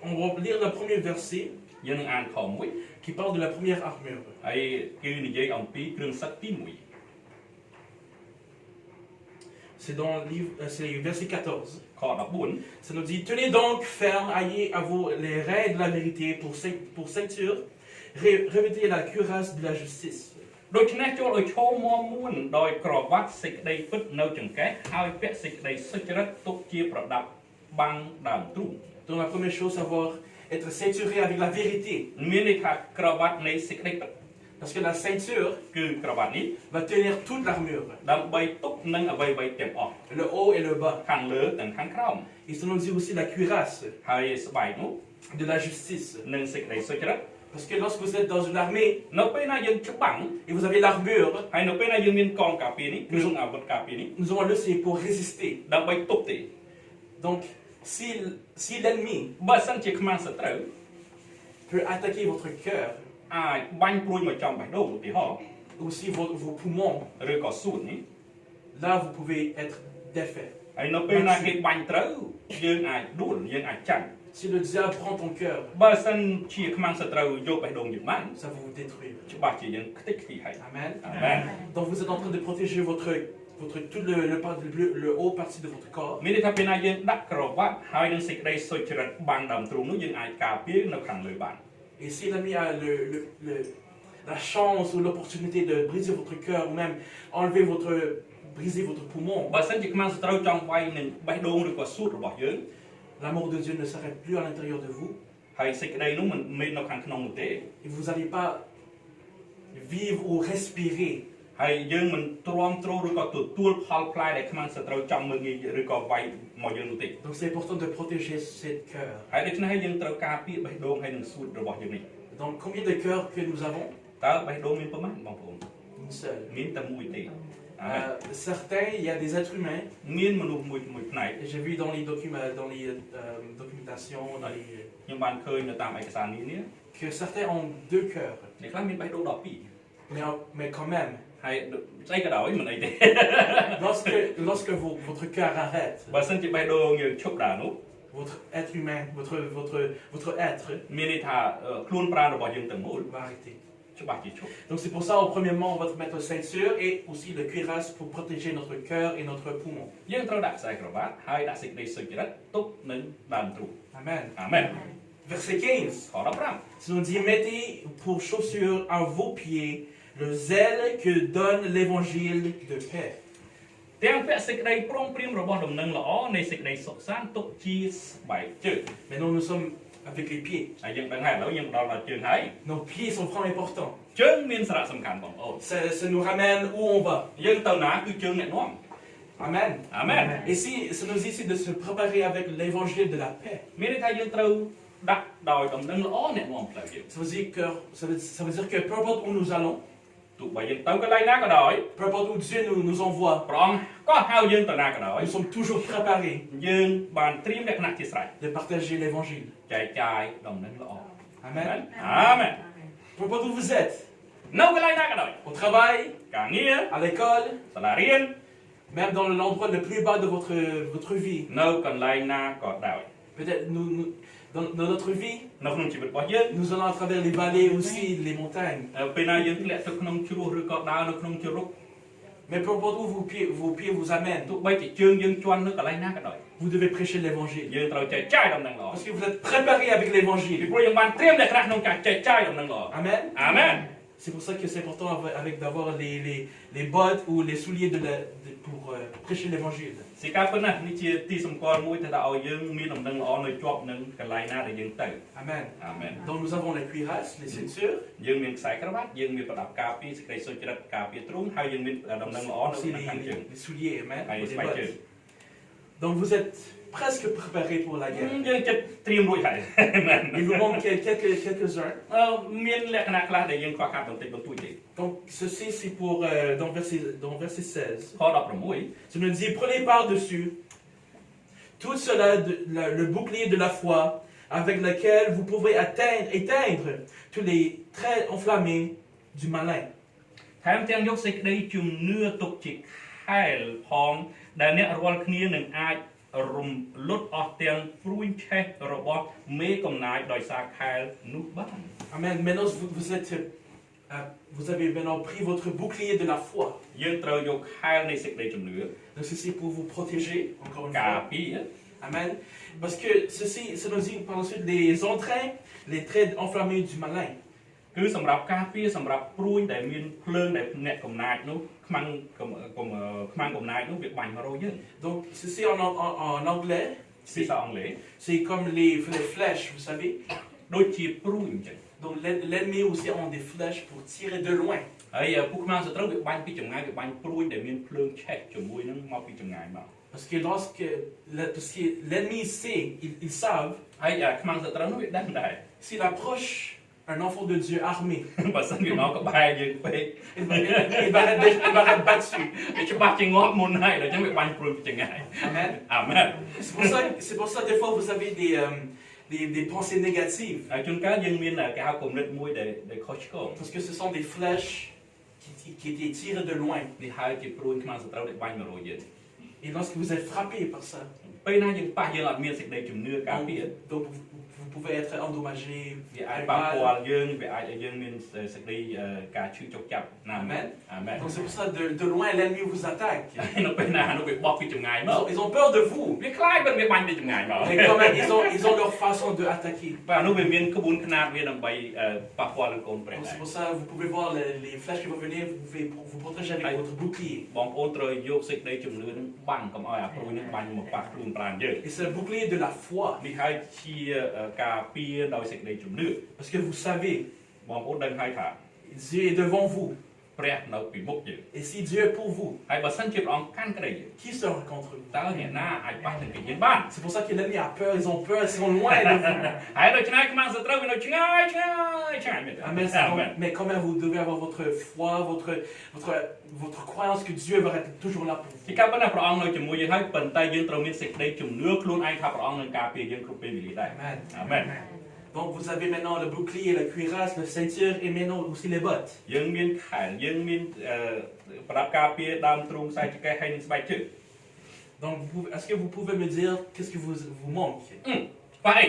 on va lire le premier verset យើងនឹងអានខ1 qui parle de la première armure. ហើយគឺនិយាយអំពីគ្រឿងសឹកទី1 C'est dans le livre, c'est verset 14. ខ14 Ça nous dit, tenez donc ferme, ayez à vous les reins de la vérité pour ceinture, revêtez la cuirasse de la justice. ដូច្នេះចូលឲ្យឈរមាំមួនដោយក្រវ៉ាត់សេចក្តីពិតនៅចង្កេះហើយពាក់សេចក្តីសុចរិតទុកជាប្រដាប់បាំងដើមទ្រូង Donc la première chose, savoir être ceinturé avec la vérité. មានន័យថាក្រវ៉ាត់នៃសេចក្តីពិត Parce que la ceinture គឺក្រវ៉ាត់នេះ va tenir toute l'armure, ដើម្បីទុកនឹងអ្វីៗទាំងអស់ le haut et le bas. ខាងលើទាំងខាងក្រោម Et ça nous dit aussi la cuirasse ហើយស្បែកនោះ de la justice. និងសេចក្តីសុចរិត Parce que lorsque vous êtes dans une armée នៅពេលណាយើងច្បាំង et vous avez l'armure, ហើយនៅពេលណាយើងមានកងការពារនេះគ្រឿងអាវុធការពារនេះ nous avons le c'est pour résister. ដើម្បីទប់ទេ Donc si l'ennemi បើសិនជាខ្មាំងសត្រូវ peut attaquer votre cœur, អាចបាញ់ព្រួយមកចំបេះដូងឧទាហរណ៍ aussi vos poumons, ឬក៏សួតនេះ là vous pouvez être défait. ហើយនៅពេលណាគេបាញ់ត្រូវយើងអាចដួលយើងអាចចាញ់ Si le diable prend ton cœur, បើសិនជាខ្មាំងសត្រូវយកបេះដូងយើងបាន ça va vous détruire. ច្បាស់ជាយើងខ្ទេចខ្ទីហើយ Amen. អាមែន Donc vous êtes en train de protéger tout le haut partie de votre corps. មានន័យថាពេលណាយើងដាក់ក្រវ៉ាត់ហើយនឹងសេចក្តីសុចរិតបាំងដើមទ្រូងនោះយើងអាចការពារនៅខាងលើបាន Et si l'ennemi a la chance ou l'opportunité de briser votre cœur ou même briser votre poumon, បើសិនជាខ្មាំងសត្រូវចង់វាយនឹងបេះដូងឬក៏សួតរបស់យើង l'amour de Dieu ne s'arrête plus à l'intérieur de vous ហើយសេចក្តីនោះមិនមែននៅខាងក្នុងនោះទេ et vous n'allez pas vivre ou respirer ហើយយើងមិនទ្រាំទ្រឬក៏ទទួលផលផ្លែដែលខ្មាំងសត្រូវចង់មើលងាយឬក៏វាយមកយើងនោះទេ donc c'est important de protéger ces cœurs ហើយដូច្នេះហើយយើងត្រូវការពារបេះដូងហើយនឹងសួតរបស់យើងនេះ donc combien de cœurs que nous avons តើបេះដូងមានប៉ុន្មានបងប្អូន une seule មានតែមួយទេ certains il y a des êtres humains មានមនុស្សមួយផ្នែក et j'ai vu dans les documentations dans les ខ្ញុំបានឃើញនៅតាមឯកសារនេះ que certains ont 2 cœurs អ្នកខ្លះមានបេះដូង12 mais quand même ហើយស្អីក៏ដោយមិនអីទេ lorsque votre cœur arrête បើសិនជាបេះដូងយើងឈប់ដើរនោះ votre être humain votre être មានន័យថាខ្លួនប្រាណរបស់យើងទាំងមូល va arrêter ច្បាស់ជាឈប់ donc c'est pour ça premièrement on va mettre ceinture et aussi le cuirasse pour protéger notre cœur et notre poumon យើងត្រូវដាក់ខ្សែក្រវ៉ាត់ហើយដាក់សេចក្តីសុចរិតទុកនឹងដើមទ្រូង amen អាមែន verset 15 ខ15 ça nous dit mettez pour chaussure à vos pieds le zèle que donne l'évangile de paix ទាំងពាក់សេចក្តីព្រមព្រៀងរបស់ដំណឹងល្អនៃសេចក្តីសុខសាន្តទុកជាស្បែកជើង maintenant nous sommes avec les pieds ហើយយើងដឹងហើយឥឡូវយើងដល់ជើងហើយ nos pieds sont vraiment importants ជើងមានសារៈសំខាន់បងប្អូន ça nous ramène où on va យើងទៅណាគឺជើងអ្នកនាំ amen អាមែន et si ça nous dit ici de se préparer avec l'évangile de la paix មានន័យថាយើងត្រូវដាក់ដោយដំណឹងល្អអ្នកនាំផ្លូវយើង ça veut dire que peu importe où nous allons ទោះបីយើងទៅកន្លែងណាក៏ដោយ peu importe où Dieu nous envoie ព្រះអង្គក៏ហៅយើងទៅណាក៏ដោយ nous sommes toujours préparés យើងបានត្រៀមលក្ខណៈជាស្រេច de partager l'évangile ចែកចាយដំណឹងល្អ amen អាមែន peu importe où vous êtes នៅកន្លែងណាក៏ដោយ au travail ការងារ à l'école សាលារៀន même dans l'endroit le plus bas de votre vie នៅកន្លែងណាក៏ដោយ peut-être dans notre vie នៅក្នុងជីវិតរបស់យើង nous allons à travers les vallées aussi les montagnes ពេលណាយើងធ្លាក់ទៅក្នុងជ្រោះឬក៏ដើរនៅក្នុងជ្រុក mais peu importe où vos pieds vous amènent ទោះបីជាជើងយើងជន់នៅកន្លែងណាក៏ដោយ vous devez prêcher l'évangile យើងត្រូវចែកចាយដំណឹងល្អ parce que vous êtes préparés avec ពី l'évangile ព្រោះយើងបានត្រៀមលក្ខណៈក្នុងការចែកចាយដំណឹងល្អ amen អាមែន c'est pour ça que c'est important d'avoir les bottes ou les souliers pour prêcher l'évangile សេចក្តីប៉ុណ្ណានេះជាទីសម្គាល់មួយថាឲ្យយើងមានដំណឹងល្អនៅជាប់នឹងកន្លែងណាដែលយើងទៅ amen អាមែន donc nous avons les cuirasses les ceintures យើងមានខ្សែក្រវ៉ាត់យើងមានប្រដាប់ការពារសេចក្តីសុចរិតការពារទ្រូងហើយយើងមានដំណឹងល្អនៅ aussi ក្នុងខាងជើង les souliers amen ហើយ les ស្បែកជើង bottes donc vous êtes presque préparés pour la guerre យើងចិត្តត្រៀមរួចហើយ il vous manque quelques-uns មានលក្ខណៈខ្លះដែលយើងខ្វះខាតបន្តិចបន្តួចទេ donc ceci c'est pour dans verset 16 ខ16 ça nous dit prenez par-dessus tout cela le bouclier de la foi avec lequel vous pourrez éteindre tous les traits enflammés du malin ថែមទាំងយកសេចក្តីជំនឿទុកជាខែលផងដែលអ្នករាល់គ្នានឹងអាចរំលត់អស់ទាំងព្រួយឆេះរបស់មេកំណាចដោយសារខែលនោះបាន amen maintenant vous avez maintenant pris votre bouclier de la foi យើងត្រូវយកខែលនៃសេចក្តីជំនឿ donc ceci pour vous protéger encore une ការ fois ពារ amen parce que ceci ça nous dit par la suite les entrains les traits enflammés du malin គឺសម្រាប់ការពារសម្រាប់ព្រួយដែលមានភ្លើងដែលអ្នកកំណាចនោះខ្មាំងកំណាចនោះវាបាញ់មករកយើង donc ceci en anglais ភាសាអង់គ្លេស c'est comme les flèches vous savez ដូចជាព្រួយអញ្ចឹង donc l'ennemi aussi ont des flèches pour tirer de loin ហើយពួកខ្មាំងសត្រូវវាបាញ់ពីចម្ងាយវាបាញ់ព្រួយដែលមានភ្លើងឆេះជាមួយនឹងមកពីចម្ងាយមក parce que l'ennemi sait ils savent ហើយខ្មាំងសត្រូវនោះវាដឹងដែរ s'il approche un enfant de Dieu armé បើសិនវាមកក្បែរយើងពេក il va être battu វាច្បាស់ជាងាប់មុនហើយដល់អញ្ចឹងវាបាញ់ព្រួយពីចម្ងាយ amen អាមែន c'est pour ça des fois vous avez des pensées négatives ហើយជួនកាលយើងមានគេហៅគំនិតមួយដែលខុសឆ្គង parce que ce sont des flèches qui étaient tirées de loin នេះហើយជាព្រួយខ្មាំងសត្រូវដែលបាញ់មករកយើង et lorsque vous êtes frappé par ça ពេលណាយើងប៉ះយើងអត់មានសេចក្តីជំនឿការពារ donc vous pouvez être endommagé. វាអាចប៉ះពាល់យើងវាអាចឲ្យយើងមានសេចក្តីការឈឺចុកចាប់ណាមែន Amen. អាមែន Donc c'est pour ça de loin l'ennemi vous attaque. នៅពេលណានោះវាបោះពីចម្ងាយមក Ils ont peur de vous. វាខ្លាចមិនវាបាញ់ពីចម្ងាយមក Mais quand même, ils ont leur façon de attaquer. បាទនោះវាមានក្បួនខ្នាតវាដើម្បីប៉ះពាល់នឹងកូនព្រះ Donc ដែ c'est រ pour ça vous pouvez voir les flèches qui vont venir, vous pouvez vous protéger avec votre bouclier. បងប្អូនត្រូវយកសេចក្តីជំនឿនឹងបាំងកុំឲ្យអាព្រួយនឹងបាញ់មកប៉ះខ្លួនប្រាណយើង Et c'est le bouclier de la foi. នេះហើយជាការពារដោយសេចក្តីជំនឿ Parce que vous savez, បងប្អូនដឹងហើយថា Dieu est devant vous. ព្រះនៅពីមុខយើង Et si Dieu est pour vous, ហើយបើសិនជាព្រះអង្គកាន់ក្តីយើង qui sera contre vous? តើអ្នកណាអាចប៉ះទៅយើងបាន C'est pour ça que l'ennemi a peur, ils ont peur, ils sont loin de vous. ហើយដូច្នេះខ្មាំងសត្រូវវានៅឆ្ងាយឆ្ងាយឆ្ងាយមែនទេ Amen. Mais quand même, vous devez avoir votre foi, votre croyance que Dieu va être toujours là pour vous. ជាការពិតណាព្រះអង្គនៅជាមួយយើងហើយប៉ុន្តែយើងត្រូវមានសេចក្តីជំនឿខ្លួនឯងថាព្រះអង្គនឹងការពារយើងគ្រប់ពេលវេលាដែរ Amen. អាមែន Donc vous avez maintenant le bouclier, la cuirasse, le ceinture et maintenant aussi les bottes. យើងមានខែលយើងមានប្រដាប់ការពារដើមទ្រូងខ្សែចង្កេះហើយនឹងស្បែកជើង Donc est-ce que vous pouvez me dire qu'est-ce qui vous manque? ប៉ះអី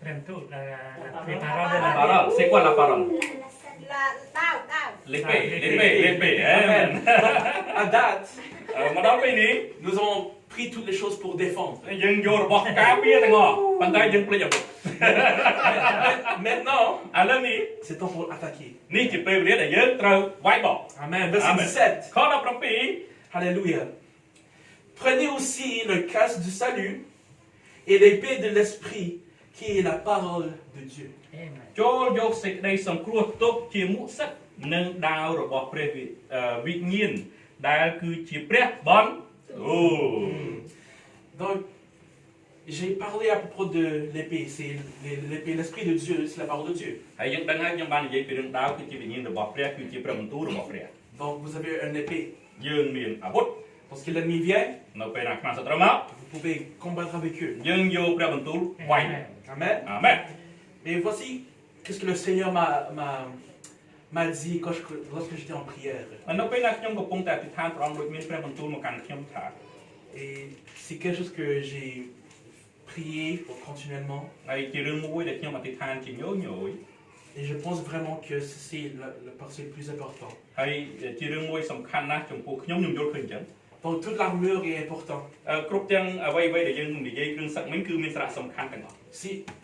Pronto, la La preparada la parole c'est quoi la parole là đau đau l'épée amen À date, មកដល់ពេលនេះ nous avons pris toutes les choses pour défendre. យើងយករបស់ការពារទាំងអស់ប៉ុន្តែយើងភ្លេចអាវុធ Maintenant, ឥឡូវនេះ c'est temps pour attaquer. នេះជាពេលវេលាដែលយើងត្រូវវាយបក Amen. Verset Amen. 17. ខ17 Alléluia. Prenez aussi le casque du salut et l'épée de l'esprit qui est la parole de Dieu. Amen. ចូលយកសេចក្តីសង្គ្រោះទុកជាមុខសឹកនិងដាវរបស់ព្រះវិញ្ញាណដែលគឺជាព្រះបន្ទូល Donc, j'ai parlé à propos de l'épée. C'est l'épée, l'esprit de Dieu, c'est la parole de Dieu. ហើយយើងដឹងហើយខ្ញុំបាននិយាយពីរឿងដាវគឺជាវិញ្ញាណរបស់ព្រះគឺជាព្រះបន្ទូលរបស់ព្រះ Donc, vous avez une épée. យើងមានអាវុធ Lorsque l'ennemi vient, នៅពេលណាខ្មាំងសត្រូវមក vous pouvez combattre avec eux. យើងយកព្រះបន្ទូលវាយ Amen. អាមែន Mais voici qu'est-ce que le Seigneur m'a dit lorsque j'étais en prière. នៅពេលណាខ្ញុំកំពុងតែអធិដ្ឋានព្រះអង្គដូចមានព្រះបន្ទូលមកកាន់ខ្ញុំថា Et c'est quelque chose que j'ai prié continuellement. ហើយជារឿងមួយដែលខ្ញុំអធិដ្ឋានជាញយ Et je pense vraiment que c'est la partie la plus importante. ហើយជារឿងមួយសំខាន់ណាស់ចំពោះខ្ញុំយល់ឃើញអញ្ចឹង Donc toute l'armure est importante. គ្រប់ទាំងអ្វីៗដែលយើងនិយាយគ្រឿងសឹកមិញគឺមានសារៈសំខាន់ទាំងអស់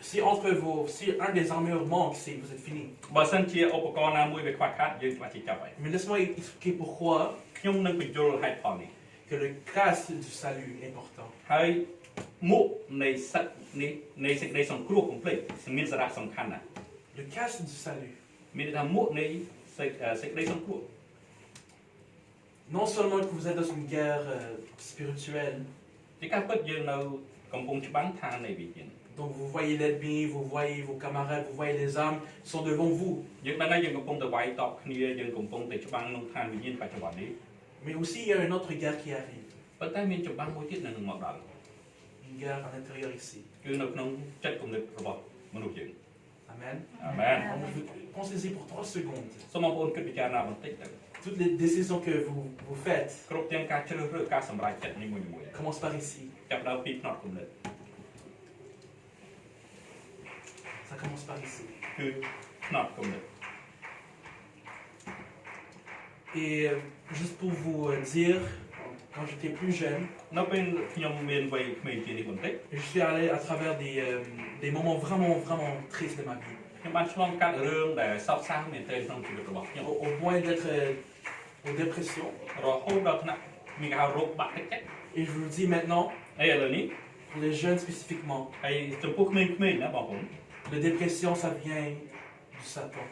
Si un des armures manque, vous êtes fini. បើសិនជាឧបករណ៍ណាមួយវាខ្វះខាតយើងខ្វះជាចាប់ហើយ Mais laisse-moi expliquer pourquoi ខ្ញុំនឹងបញ្យល់ហេតុផលនេះ que le casque du salut est important. ហើយមុខនៃសឹកនេះនៃសេចក្តីសង្គ្រោះកុំភ្លេចមានសារៈសំខាន់ណាស់ Le casque du salut. មានន័យថាមុខនៃសេចក្តីសង្គ្រោះ Non seulement que vous êtes dans une guerre spirituelle, ជាការពិតយើងនៅកំពុងច្បាំងឋាននៃវិញ្ញាណ donc vous voyez l'ennemi, vous voyez vos camarades, vous voyez les armes sont devant vous. យើងដឹងហើយយើងកំពុងតែវាយតបគ្នាយើងកំពុងតែច្បាំងក្នុងឋានវិញ្ញាណបច្ចុប្បន្ននេះ Mais aussi il y a une autre guerre qui arrive. ប៉ុន្តែមានច្បាំងមួយទៀតនៅនឹងមកដល់ Une guerre à l'intérieur ici. គឺនៅក្នុងចិត្តគំនិតរបស់មនុស្សយើង Amen. អាមែន Pensez-y pour 3 secondes. សូមបងប្អូនគិតពិចារណាបន្តិចទៅ Toutes les décisions que vous faites, គ្រប់ទាំងការជ្រើសរើសការសម្រេចចិត្តនីមួយៗ commence par ici. ចាប់ដើមពីផ្នត់គំនិត Ça commence par ici. គឺផ្នត់គំនិត Et juste pour vous dire, quand j'étais plus jeune, នៅពេលខ្ញុំមានវ័យក្មេងជាងនេះបន្តិច je suis allé à travers des moments vraiment tristes de ma vie. ខ្ញុំបានឆ្លងកាត់រឿងដែលសោកសៅមែនទែនក្នុងជីវិតរបស់ខ្ញុំ Au point d'être aux dépressions. រហូតដល់ថ្នាក់មានគេហៅរោគបាក់ទឹកចិត្ត Et je vous le dis maintenant, ហើយឥឡូវនេះ pour les jeunes spécifiquement, ហើយចំពោះក្មេងៗណាបងប្អូន la dépression, ça vient du Satan.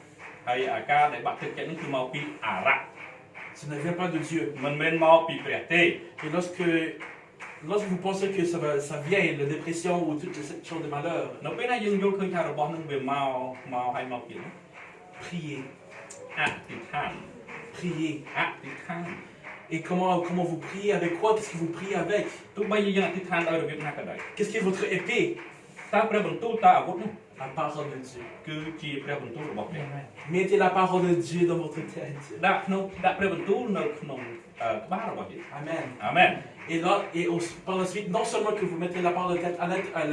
ហើយអាការដែលបាក់ទឹកចិត្តនេះគឺមកពីអារក្ស Ça ne vient pas de Dieu. មិនមែនមកពីព្រះទេ Et lorsque vous pensez que ça vient, la dépression ou toutes ces choses de malheur, នៅពេលណាយើងយល់ឃើញថារបស់នឹងវាមកហើយមកទៀត priez, អធិដ្ឋាន priez. អធិដ្ឋាន Et comment vous priez, avec quoi? Qu'est-ce que vous priez avec? ទោះបីយើងអធិដ្ឋានដោយរបៀបណាក៏ដោយ Qu'est-ce qui est votre épée? តើព្រះបន្ទូលតើអាវុធនោះ la parole de Dieu. គឺជាព្រះបន្ទូលរបស់ព្រះ Mettez la parole de Dieu dans votre tête. ដាក់ព្រះបន្ទូលនៅក្នុងក្បាលរបស់យើង Amen. អាមែន Et là, par la suite, non seulement que vous mettez la parole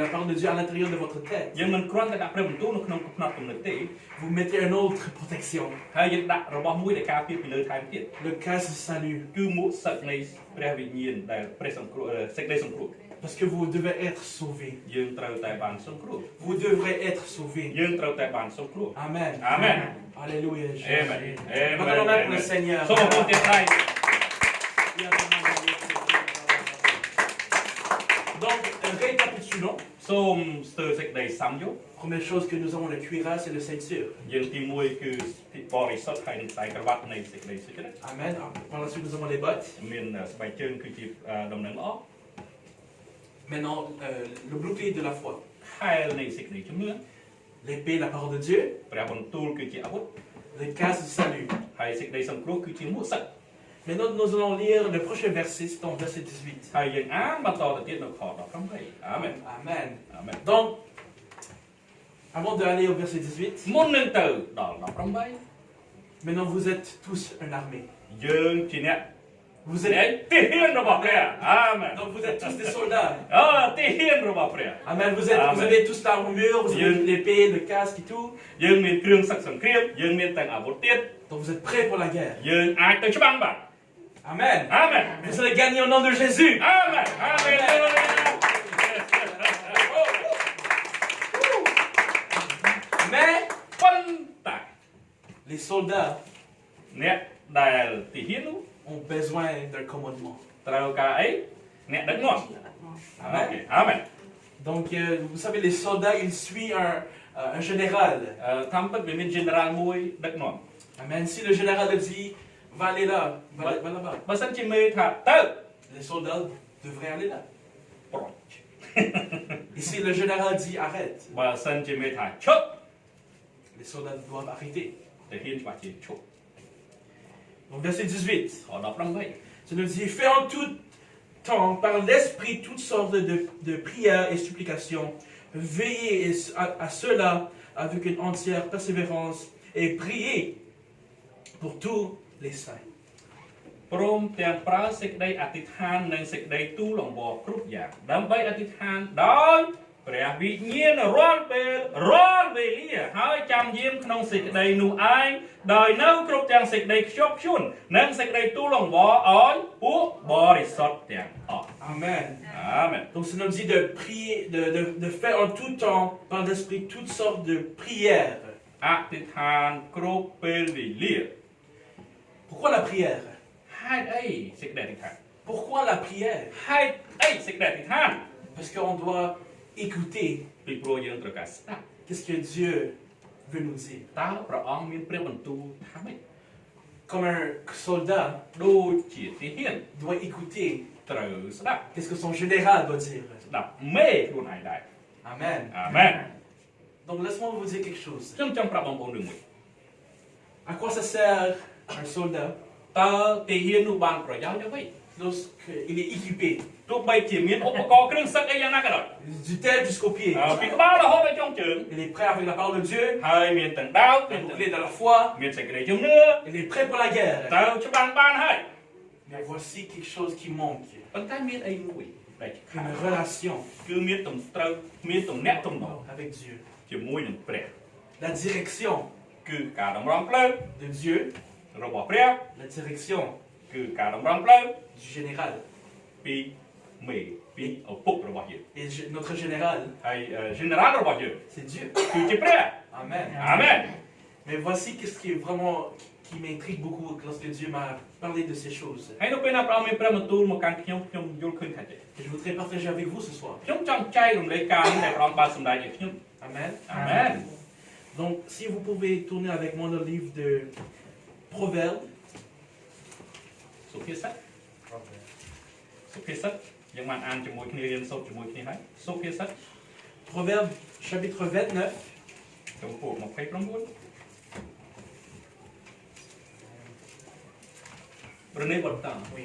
la parole de Dieu à l'intérieur de votre tête, យើងមិនគ្រាន់តែដាក់ព្រះបន្ទូលនៅក្នុងផ្នត់គំនិតទេ vous mettez une autre protection. ហើយយើងដាក់របស់មួយដែលការពារពីលើថែមទៀត Le casque de salut. គឺមួកសឹកនៃព្រះវិញ្ញាណដែលព្រះសង្គ្រោះសេចក្តីសង្គ្រោះ Parce que vous devez être sauvés. យើងត្រូវតែបានសង្គ្រោះ Vous devrez être sauvés. យើងត្រូវតែបានសង្គ្រោះ Amen. អាមែន Alléluia. អេមែនអេមែន Maintenant, même pour le Seigneur. សូមអរគុណទៀតថ្លៃ Donc, récapitulons. សូមស្ទើរសេចក្តីសំយោគ Première chose que nous avons, le cuirasse et le ceinture. យើងទី1គឺបរិសុទ្ធហើយនឹងខ្សែក្រវ៉ាត់នៃសេចក្តីសុចរិត Amen. Par la suite, nous avons les bottes. មានស្បែកជើងគឺជាដំណឹងល្អ Maintenant, le bouclier de la foi. ខែលនៃសេចក្តីជំនឿ L'épée, la parole de Dieu. ព្រះបន្ទូលគឺជាអាវុធ Le casque du salut. ហើយសេចក្តីសង្គ្រោះគឺជាមួកសឹក Maintenant, nous allons lire le prochain verset, c'est en verset 18. ហើយយើងអានបន្តទៅទៀតនៅខ18អាមែន Amen. អាមែន Donc, avant d'aller au verset 18, មុននឹងទៅដល់18 maintenant vous êtes tous une armée. យើងជាអ្នក Vous អ្នក êtes, ទាហានរបស់ព្រះអាមែន donc vous êtes tous des soldats. ទាហានរបស់ព្រះ Amen. Vous Amen. avez tous l'armure, vous avez Dieu. l'épée, le casque et tout. យើងមានគ្រឿងសឹកសង្គ្រាមយើងមានទាំងអាវុធទៀត Donc vous êtes prêts pour la guerre. យើងអាចទៅច្បាំងបាទ Amen. អាមែន Vous allez gagner au nom de Jésus. អាមែនអាមែន Mais ប៉ុន្តែ les soldats អ្នកដែលទាហាននោះ ont besoin d'un commandement. ត្រូវការអីអ្នកដឹកនាំអូខេអាមែន Donc vous savez, les soldats, ils suivent un général. តាមពិតវាមាន general មួយដឹកនាំ Amen. Si le général dit, va aller là, va là-bas. បើសិនជាមេថាទៅ Les soldats devraient aller là. ប្រុច Et si le général dit, arrête, បើសិនជាមេថាឈប់ les soldats doivent arrêter. ទាហានច្បាស់ជាឈប់ Donc verset 18. ខ18 Ça nous dit, fais en tout temps par l'esprit toutes sortes de prières et supplications. Veillez à cela avec une entière persévérance et priez pour tous les saints. ព្រមទាំងប្រើសេចក្តីអធិដ្ឋាននិងសេចក្តីទូលអង្វរគ្រប់យ៉ាងដើម្បីអធិដ្ឋានដោយព្រះវិញ្ញាណរាល់ពេលរាល់វេលាហើយចាំយាមក្នុងសេចក្តីនោះឯងដោយនៅគ្រប់ទាំងសេចក្តីខ្ជាប់ខ្ជួននិងសេចក្តីទូលអង្វរឲ្យពួកបរិសុទ្ធទាំងអស់ Amen. អាមែន Donc ça nous dit de prier, de faire en tout temps par l'esprit toutes sortes de prières. អធិដ្ឋានគ្រប់ពេលវេលា Pourquoi la prière? ហេតុអីសេចក្តីអធិដ្ឋាន Pourquoi la prière? ហេតុអីសេចក្តីអធិដ្ឋាន Parce qu'on doit écouter ពីព្រោះយើងត្រូវការស្ដាប់ qu'est-ce que Dieu veut nous dire. តើព្រះអង្គមានព្រះបន្ទូលថាម៉េច Comme un soldat ដូចជាទាហាន doit écouter ត្រូវស្ដាប់ qu'est-ce que son général doit dire. ស្ដាប់មេខ្លួនឯងដែរ Amen. អាមែន Donc laisse-moi vous dire quelque chose. ខ្ញុំចង់ប្រាប់បងប្អូនរឿងមួយ À quoi ça sert un soldat តើទាហាននោះបានប្រយោជន៍អ្វី lorsqu'il est équipé ទោះបីជាមានឧបករណ៍គ្រឿងសឹកអីយ៉ាងណាក៏ដោយ du tête jusqu'aux pieds? ពីក្បាលរហូតដល់ចុងជើង Il est prêt avec la parole de Dieu, ហើយមានទាំងដាវមាន il est dans la foi, មានសេចក្តីជំនឿ il est prêt pour la guerre. តើច្បាំងបានហើយ Mais voici quelque chose qui manque. ប៉ុន្តែមានអីមួយដែលខាត Une relation គឺមានត្រូវមានទំនាក់ទំនង avec Dieu. ជាមួយនឹងព្រះ La direction គឺការតម្រង់ផ្លូវ de Dieu, របស់ព្រះ la direction គឺការតម្រង់ផ្លូវ du général. ពីមេពីឪពុករបស់យើង Et notre général, ហើយ general របស់យើង c'est Dieu. គឺជាព្រះ Amen. អាមែន Mais voici qu'est-ce qui est vraiment qui m'intrigue beaucoup lorsque Dieu m'a parlé de ces choses. ហើយនៅពេលណាព្រះអង្គមានព្រះបន្ទូលមកកាន់ខ្ញុំយល់ឃើញថាចេះ Et je voudrais partager avec vous ce soir. ខ្ញុំចង់ចែករំលែកការនេះដែលព្រះអង្គបានសម្ដែងឲ្យខ្ញុំ Amen. អាមែន Donc, si vous pouvez tourner avec moi dans le livre de Proverbes, សុភាសិតសុភាសិតយើងបានអានជាមួយគ្នារៀនសូត្រជាមួយគ្នាហើយសុភាសិត Proverbes chapitre 29, ចំពោះ29 រនេបន្ត oui.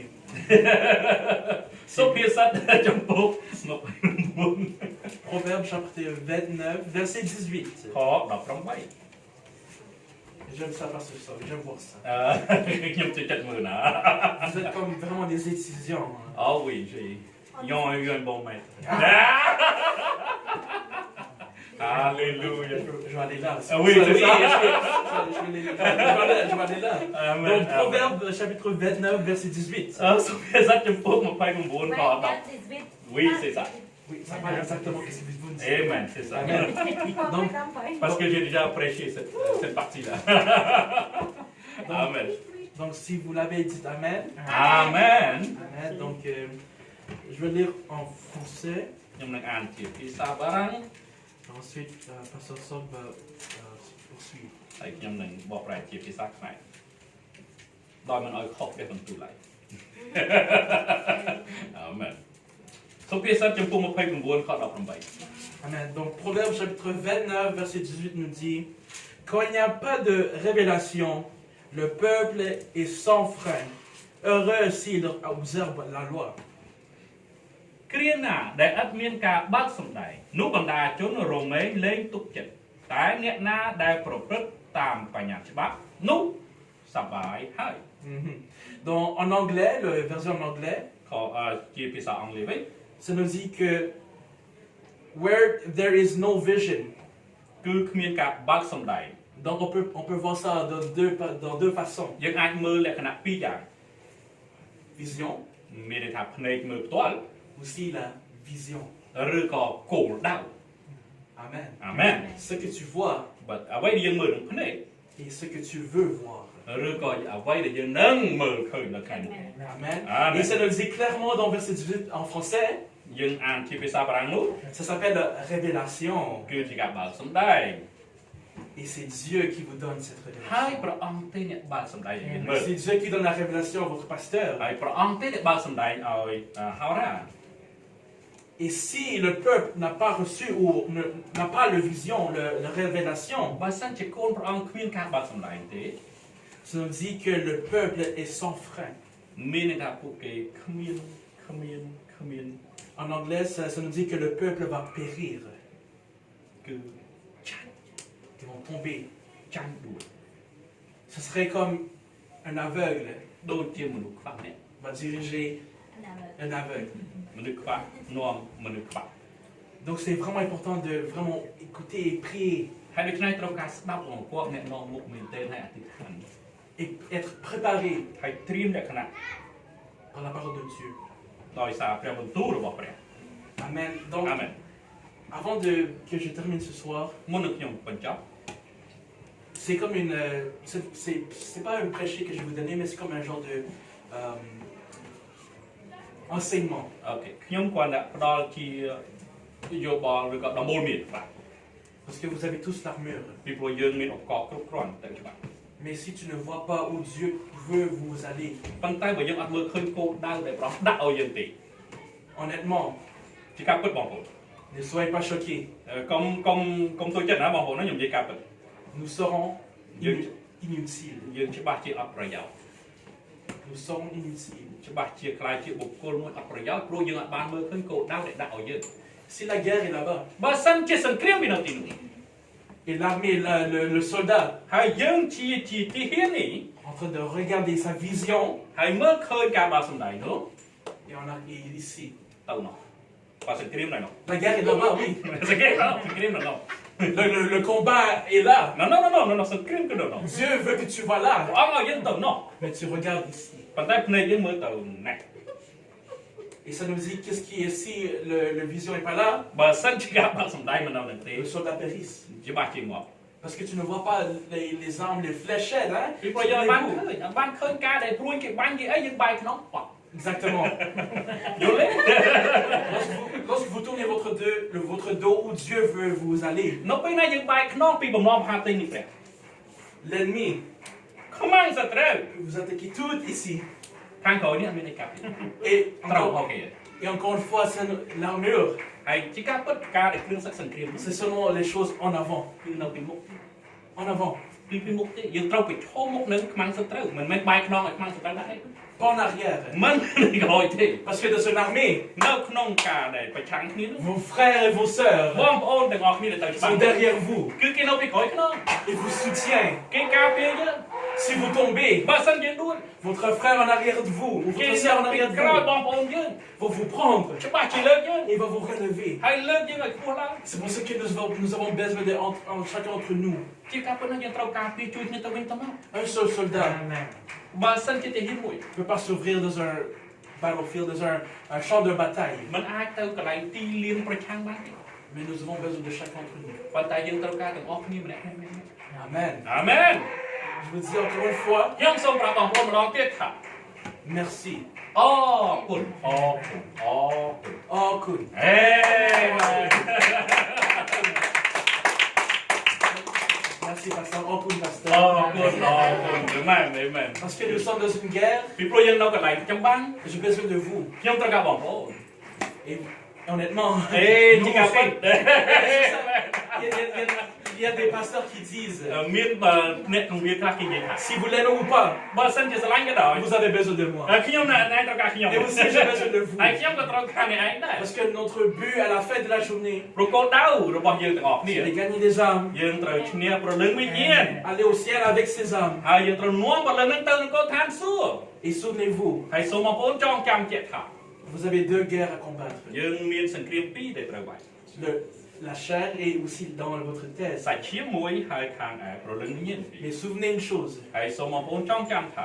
សុភាសិតចំពោះ29 Proverbe chapitre 29, verset 18. ខ18 J'aime ça parce que j'aime voir ça. ខ្ញុំចូលចិត្តមើលណា Vous êtes comme vraiment des étudiants. Hein. អូវីជីញយយបងមែន Alléluia. Je vais aller là. Ah oui, c'est ça. Je vais aller là. Amen, Donc, amen. Proverbe chapitre 29, verset 18. សុភាសិតចំពោះ29ខ10 Oui, c'est ça. Oui, ça parle exactement ce que vous dites. Amen, c'est ça. Amen. Donc, Parce que j'ai déjà prêché cette partie-là. Amen. donc, si vous l'avez dit Amen. Amen. Amen. Donc, je vais lire en français. ខ្ញុំនឹងអានជាភាសាបារាំង Ensuite, Pasteur Sol va poursuivre. ហើយខ្ញុំនឹងបកប្រែជាភាសាខ្មែរដោយមិនឲ្យខុសព្រះបន្ទូលឡើយ Amen. សុភាសិតចំពោះ29ខ18 Amen. Donc, Proverbe chapitre 29, verset 18 nous dit: Quand il n'y a pas de révélation, le peuple est sans frein. Heureux s'il observe la loi. គ្រាណាដែលឥតមានការបើកសម្ដែងនោះបណ្ដាជនរមែងលែងទុកចិត្តតែអ្នកណាដែលប្រព្រឹត្តតាមបញ្ញត្តិច្បាប់នោះសប្បាយហើយ Mhm. Donc, en anglais, le version en anglais, ខជាភាសាអង់គ្លេសវិញ ça nous dit que where there is no vision, គឺគ្មានការបើកសម្ដែង donc on peut voir ça dans deux façons. យើងអាចមើលលក្ខណៈពីរយ៉ាង Vision, មានន័យថាភ្នែកមើលផ្ទាល់ aussi la vision. ឬក៏គោលដៅ Amen. អាមែន Ce que tu vois បើអ្វីដែលយើងមើលនឹងភ្នែក et ce que tu veux voir. ឬក៏អ្វីដែលយើងនឹងមើលឃើញនៅខាងមុខ Amen. Amen. Et ça nous dit clairement dans verset 18 en français, យើងអានជាភាសាបារាំងនោះ ça s'appelle révélation. គឺជាការបើកសម្ដែង Et c'est Dieu qui vous donne cette ហើយ révélation. ព្រះអង្គទេអ្នកបើកសម្ដែងឲ្យយើងមើល C'est Dieu qui donne la révélation à votre pasteur. ហើយព្រះអង្គទេអ្នកបើកសម្ដែងឲ្យហោរា Et si le peuple n'a pas reçu ou n'a pas la vision, la révélation, បើសិនជាកូនព្រះអង្គគ្មានការបើកសម្ដែងទេ ça nous dit que le peuple est sans frein. មានន័យថាពួកគេគ្មាន En anglais, ça nous dit que le peuple va périr. គឺចាញ់ Ils vont tomber. ចាញ់ដួល Ce serait comme un aveugle ដូចជាមនុស្សខ្វះអ្នក va diriger un aveugle. មនុស្សខ្វះនាំមនុស្សខ្វះ Donc c'est vraiment important de vraiment écouter et prier ហើយដូច្នេះត្រូវការស្ដាប់របស់គាត់អ្នកនាំមុខមែនទែនហើយអធិដ្ឋាន et être préparé ហើយត្រៀមលក្ខណៈ par la parole de Dieu. ដោយសារព្រះបន្ទូលរបស់ព្រះ Amen. Donc, អាមែន avant que je termine ce soir, មុននឹងខ្ញុំបញ្ចប់ c'est comme une... c'est pas un prêcher que je vais vous donner, mais c'est comme un genre de... enseignement. អូខេខ្ញុំគាត់ដាក់ផ្ដល់ជាយោបល់ឬក៏ដំបូលមានបាទ Parce que vous avez tous l'armure. ពីព្រោះយើងមានឧបករណ៍គ្រប់គ្រាន់ទៅច្បាស់ Mais si tu ne vois pas où Dieu veut vous aller, ប៉ុន្តែបើយើងអត់មើលឃើញគោលដៅដែលព្រះអង្គដាក់ឲ្យយើងទេ honnêtement, ជាការពិតបងប្អូន ne soyez pas choqués. កុំទៅចិត្តណាបងប្អូនណាខ្ញុំនិយាយការពិត Nous serons Dieu. inutiles. យើងច្បាស់ជាអត់ប្រយោជន៍ Nous serons inutiles. ច្បាស់ជាខ្លាយជាបុគ្គលមួយអត់ប្រយោជន៍ព្រោះយើងអត់បានមើលឃើញគោលដៅដែលដាក់ឲ្យយើង Si la guerre est là-bas, បើសិនជាសង្គ្រាមវានៅទីនោះ et l'armée, le soldat, ហើយយើងជាទីហ៊ាននេះ en train de regarder sa vision, ហើយមើលឃើញការបើសម្ដែងនោះ et on a ici. ទៅនោះបើសង្គ្រាមនៅនោះ La guerre est là-bas, oui. សង្គ្រាមនៅនោះ Le combat est là. នៅសង្គ្រាមគឺនៅនោះ Dieu veut que tu vas là, ព្រះអង្គឲ្យយើងទៅនោះ mais tu regardes ici. ប៉ុន្តែភ្នែកយើងមើលទៅណាស់ Et ça nous dit qu'est-ce qui est si le vision n'est pas là, បើសិនជាការបើសម្ដែងមិននៅនឹងទេ le soldat périsse. ច្បាស់ជាងាប់ Parce que tu ne vois pas les armes, les fléchettes, hein? ពីព្រោះយើងអត់បានឃើ Souvenez-vous. ញអត់បានឃើញការដែលព្រួយគេបាញ់គេអីយើងបែកក្នុងបោះ Exactement. យល់ទេ Lorsque vous tournez votre dos où Dieu veut vous aller, នៅពេលណាយើងបែកក្នុងពីបំណងមហាទិញនេះព្រះ l'ennemi ខ្មាំងសត្រូវ vous attaquez tout ici. ខាងក្រោយនេះអត់មានអីកាប់ទេ Et ត្រូវអូ encore, ខេ et encore une fois, c'est l'armure. ហើយជាការពិតការដែលគ្រឿងសឹកសង្គ្រាម C'est seulement les choses en avant. គឺនៅពីមុខ En avant. ពីមុខទេយើងត្រូវប្រឈមមុខនឹងខ្មាំងសត្រូវមិនមែនបែកខ្នងឲ្យខ្មាំងសត្រូវដែរ pas en arrière. មិនក្រោយទេ Parce que dans une armée, នៅក្នុងការដែលប្រឆាំងគ្នានោះ vos frères et vos sœurs បងប្អូនទាំងអស់គ្នាដែលទៅច្បាស់ sont derrière vous. គឺគេនៅពីក្រោយខ្នង Ils vous soutiennent. គេការពារយើង Si vous tombez, បើសិនយើងដួល votre frère en arrière de vous, ou គេ votre នៅ sœur en ពី arrière de ក្រោយ vous, បងប្អូនយើង vont vous prendre ច្បាស់ជាលើកយើង et vont vous relever. ហើយលើកយើងឲ្យខ្ពស់ឡើង C'est pour ça que nous avons besoin de chacun d'entre nous. ជាការពិតណាស់យើងត្រូវការពារជួយគ្នាទៅវិញទៅមក Un seul soldat បើសិនជាទាហានមួយ ne peut pas s'ouvrir dans un battlefield, dans un champ de bataille. มันអាចទៅកន្លែងទីលានប្រឆាំងបានទេ Mais nous avons besoin de chacun d'entre nous. ប៉ុន្តែយើងត្រូវការទាំងអស់គ្នាម្នាក់ៗ Amen. អាមែន Je vous dis encore une fois, ខ្ញុំសូមប្រាប់បងប្អូនម្ដងទៀតថា merci. អរគុណអរគុណអរគុណ Oh, cool. អេមែន Merci, pasteur. Oh, cool, អ pasteur. រគុណអរគុណមែនមែន Parce que nous sommes dans une guerre ពីព្រោះយើងនៅកន្លែងចម្បាំង et j'ai besoin de vous. ខ្ញុំត្រូវការបងប្អូន Et honnêtement, អេជាការពិត il y a des pasteurs qui disent មានអ្នកគង្វាលខ្លះគេនិយាយថា si vous l'aimez ou pas, បើសិនជាស្រឡាញ់ក៏ដោយ vous avez besoin de moi. ខ្ញុំណែត្រូវការខ្ញុំ Et aussi, j'ai besoin de vous. ហើយខ្ញុំក៏ត្រូវការអ្នកឯងដែរ Parce que notre but à la fin de la journée, ប្រកោតដៅរបស់យើងទាំងអស់គ្នា c'est de gagner des âmes, យើងត្រូវឈ្នះប្រលឹងវិញ្ញាណ aller au ciel avec ces âmes. ហើយយើងត្រូវនាំប្រលឹងហ្នឹងទៅនគរឋានសួគ៌ Et souvenez-vous, ហើយសូមបងប្អូនចងចាំជាក់ថា vous avez deux guerres à combattre. យើងមានសង្គ្រាមពីរដែលត្រូវវាយ La chair et aussi dans votre tête. សាច់ឈាមមួយហើយខាងឯប្រលឹងវិញ្ញាណពីរ Mais souvenez une chose, ហើយសូមបងប្អូនចងចាំថា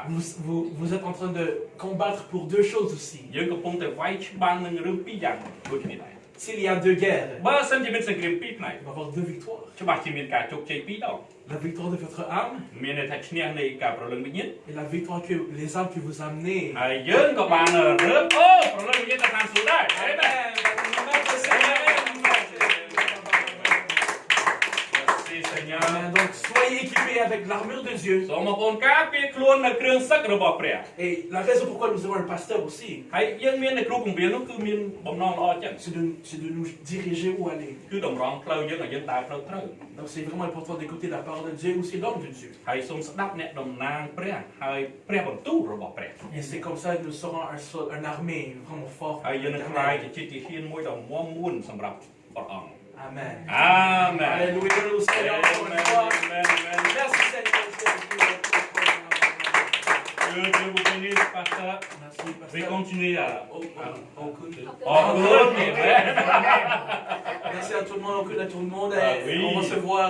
vous êtes en train de combattre pour deux choses aussi. យើងកំពុងតែវាយច្បាំងនឹងរឿងពីរយ៉ាងដូចគ្នាដែរ S'il y a deux guerres, បើសិនជាមានសង្គ្រាមពីរផ្នែក il va y avoir deux victoires. ច្បាស់ជាមានការជោគជ័យពីរដង La victoire de votre âme មានន័យថាឈ្នះនៃការប្រលឹងវិញ្ញាណ et la victoire que les âmes que vous amenez. ហើយយើងក៏បានរើអូប្រលឹងវិញ្ញាណទៅឋានសួគ៌ដែរអេមែន Amen. Donc soyez équipés avec l'armure de Dieu. សូមបងប្អូនការពារខ្លួននៅគ្រឿងសឹករបស់ព្រះ Et la raison pourquoi nous avons un pasteur aussi, ហើយយើងមាននៅគ្រូបង្រៀននោះគឺមានបំណងល្អចឹង c'est de nous diriger où aller. គឺតម្រង់ផ្លូវយើងឲ្យយើងដើរផ្លូវត្រូវ Donc c'est vraiment important d'écouter la parole de Dieu et aussi l'homme de Dieu. ហើយសូមស្ដាប់អ្នកតំណាងព្រះហើយព្រះបន្ទូលរបស់ព្រះ Et c'est comme ça que nous serons un armée vraiment fort. ហើយយើងនឹងក្លាយជាជាតិទាហានមួយដ៏មាំមួនសម្រាប់ព្រះអង្គ Amen. អាមែន Alléluia. Nous Seigneur encore une fois. មែន Merci Seigneur. Que Dieu vous bénisse, pasteur. Merci Je vais pasteur. continuer à... Oh, good. Amen. Merci à tout le monde, à tout le monde. Et Ah oui. on va se voir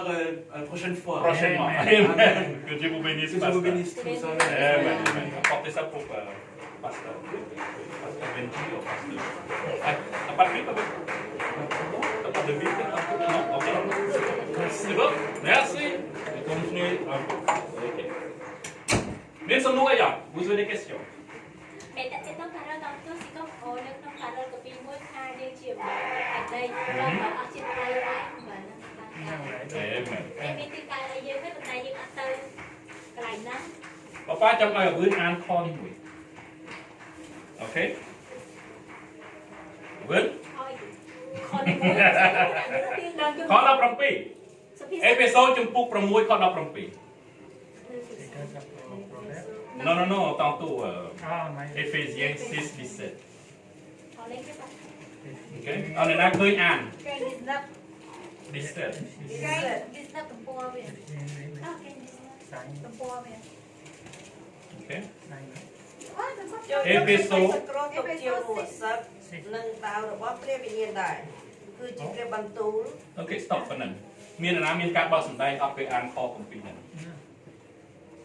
la prochaine fois. Prochainement. Amen. Amen. Que Dieu vous bénisse, Que Dieu vous pasteur. bénisse tous. Amen. Amen. Apportez ça pour pasteur. Pasteur Benji ou pasteur. Ah, t'as pas de Bible avec? T'as pas de Bible? Non? Ok. C'est bon? Merci. Je vais continuer un peu. Ok. Bien, sommes-nous ailleurs? Vous avez des questions? មេតេតការដល់ទៅស៊ីក៏អូនៅក្នុងការដល់កពីមួយថាយើងជាអតីតដល់អត់ជាតិថៃដែរបាទ Amen. តែមានទីការឲ្យយើងទេប៉ុន្តែយើងអត់ទៅកន្លែងណា Papaចង់ឲ្យអឿនអានខនេះមួយ OK អឿន ឲ្យខនមួយដល់យើង ខ17អេពីសូតចំពុក6ខ17 Non, non, non, tantôt Éphésiens 6, 17. អលេងទេបាទ OK អរណាឃើញអាន គេនេះណាប់ 17 គេនេះណាប់តំពវាអូគេនេះតំពវា OK អូតំព ចូលយកទៅសក្រទុកជារស័ព្ទនិងដាវរបស់ព្រះវិញ្ញាណដែរគឺជាព្រះបន្ទូល OK stop ប៉ុណ្ណឹងមាននរណាមានការបោះសម្ដែងអត់ពេលអានខ7ហ្នឹង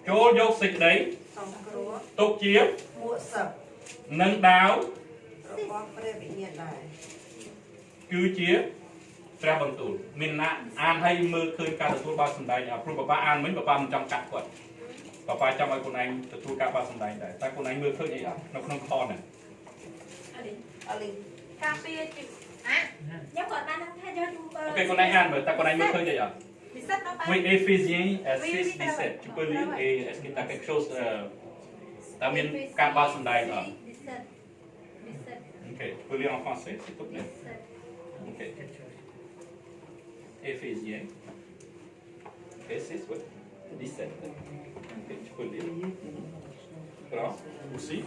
ចូលយកសេចក្តី សង្គ្រោះ ទុកជា មួកស័ព្ទ និងដាវ របស់ព្រះវិញ្ញាណដែរ គឺជាព្រះបន្ទូលមានណាអានឲ្យមើលឃើញការទទួលបោះសម្ដែងអត់ព្រោះប៉ាប៉ាអានមិញប៉ាប៉ាមិនចង់កាត់គាត់ប៉ាប៉ាចង់ឲ្យខ្លួនឯងទទួលការបោះសម្ដែងដែរតែខ្លួនឯងមើលឃើញអីអត់នៅក្នុងខហ្នឹង អលី ការពារជីខ្ញុំគាត់បានថាយើង OK ខ្លួនឯងអានមើលតែខ្លួនឯងមើលឃើញអីអត់ ពិសិដ្ឋដល់ Oui, Éphésiens 6, 17. Tu peux lire et est-ce que tu as quelque chose t'as mis quatre bases en d'ail là. Ok, tu peux lire en français s'il te plaît. Ok. Éphésiens. Ok, 6, oui. 17. Ok, tu peux lire. Prends, aussi.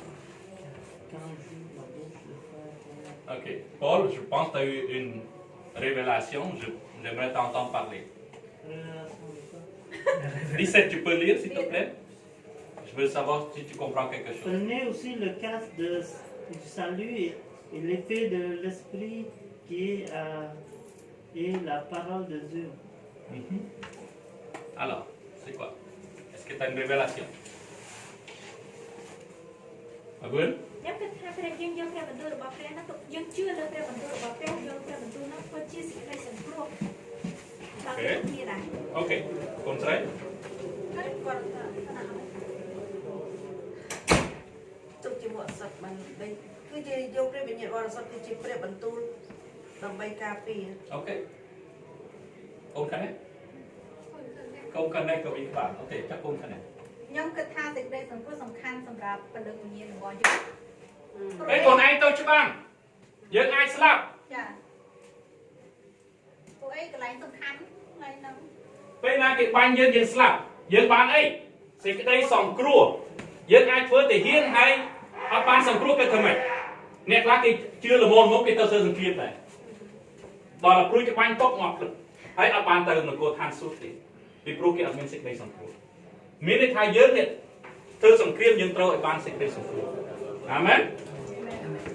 Ok, Paul, je pense que tu as eu une révélation. J'aimerais t'entendre parler. 17, tu peux lire, s'il te plaît? Je veux savoir si tu comprends quelque chose. Prenez aussi le casque du salut et l'effet de l'esprit qui est la parole de Dieu. Alors, c'est quoi? Est-ce que tu as une révélation? Abun? ខ្ញុំគិតថាព្រះយើងយកព្រះបន្ទូលរបស់ព្រះនោះយើងជឿលើព្រះបន្ទូលរបស់ព្រះយកព្រះបន្ទូលនោះធ្វើជាសេចក្តីសង្គ្រោះដល់គ្នាដែរ Ok, con trai? គាត់ទុកជាមុខសត្វបានគឺជាយកព្រះវិញ្ញាណបរិសុទ្ធគឺជាព្រះបន្ទូលដើម្បីការពារ Ok. Con khăn đấy. Con khăn đấy có bị bạn. Ok, chắc con khăn này. ខ្ញុំគិតថាសេចក្តីសង្គ្រោះសំខាន់សម្រាប់ពលិវិញ្ញាណរបស់យើង Ê, còn ai tôi chứ bạn? Dương ai slap? ចាពួកអីកន្លែងសំខាន់កន្លែងហ្នឹង Bên ai cái bánh dương slap? Dương bạn ấy. Thì cái đây sòng cua. Dương aiធ្វើthể hiện hay ở ban sòng cua cái thầm này. Nè lá cái chưa là môn một cái tơ sơ sừng kia này. Đó là pruy cái bánh tốt ngọt lực. Hay ở ban tơ là cô than suốt thì. Vì pruy cái ở bên xích đây sòng cua. Miễn để thay dương này. Tơ sòng kia dương trâu ở ban xích đây sòng cua. Amen.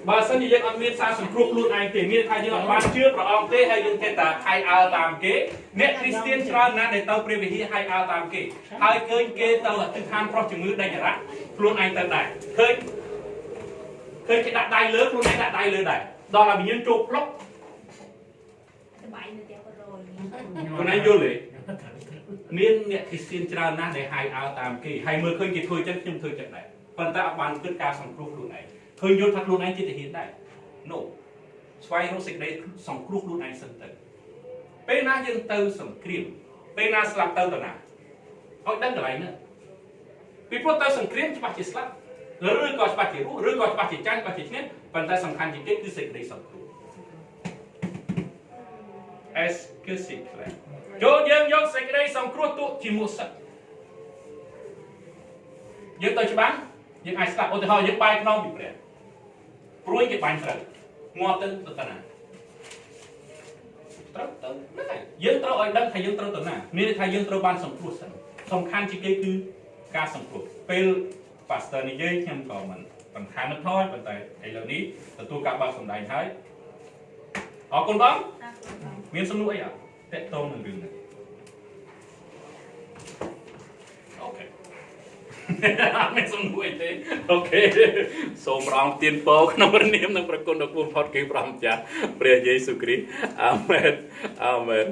Bà sân như dân ăn miên xa sừng cruộc luôn anh thì miên thay dân ăn ban chưa và ông tế hay dân kê ta hay ao tàm kế nét Christian cho nên để tao previ hi hay ao tàm kế hai cơn kê tao là thực hành pro chừng ngữ đây nhà rác luôn anh tao này khơi cái đặt đai lớn luôn anh đặt đai lớn này đó là bị nhân chụp lóc សបាយនៅત્યાંក៏រយ con anh vô lệ miên nét Christian cho nên để hay ao tàm kế hay mưa khơi kịp thôi chân nhưng thôi chân này phần ta bàn cất ca song cruộc luôn này khơi vô thật luôn anh chỉ thể hiện đây no xoay nó xịt đây song cruộc luôn anh sân tận bên na dân tư sầm kìm bên na slap tư tận nào họ đăng cái này nữa vì pro tư sầm kìm chỉ bắt chỉ slap rồi còn bắt chỉ rú rồi còn bắt chỉ chăn bắt chỉ nhét phần ta sầm khăn chỉ kết cứ xịt đây sầm kruộc es cứ xịt này cho dân dân xịt đây sầm kruộc tụ chỉ một sợi dân tư chỉ bán dân ai slap ô tô họ dân bay non bị bể rồi cái bánh trời ngọt tên tận nào dương trâu ở đây thầy dương trâu tận nào miền thầy dương trâu ban sòng cua sòng khăn chỉ cái cứ ca sòng cua pel pastor này dây nhầm còn mình bằng khai mất thôi bằng tay thầy lần ní từ tôi cả ba sòng đại thái họ con bóng miền sông núi à tết tôm đường đường này ok miền sông núi thế okសូមព្រះអង្គទានពរក្នុងព្រះនាមនិងព្រះគុណដ៏គួរផុតគេព្រះម្ចាស់ព្រះយេស៊ូវគ្រីស្ទអាមែនអាមែន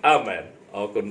អាមែនអរគុណ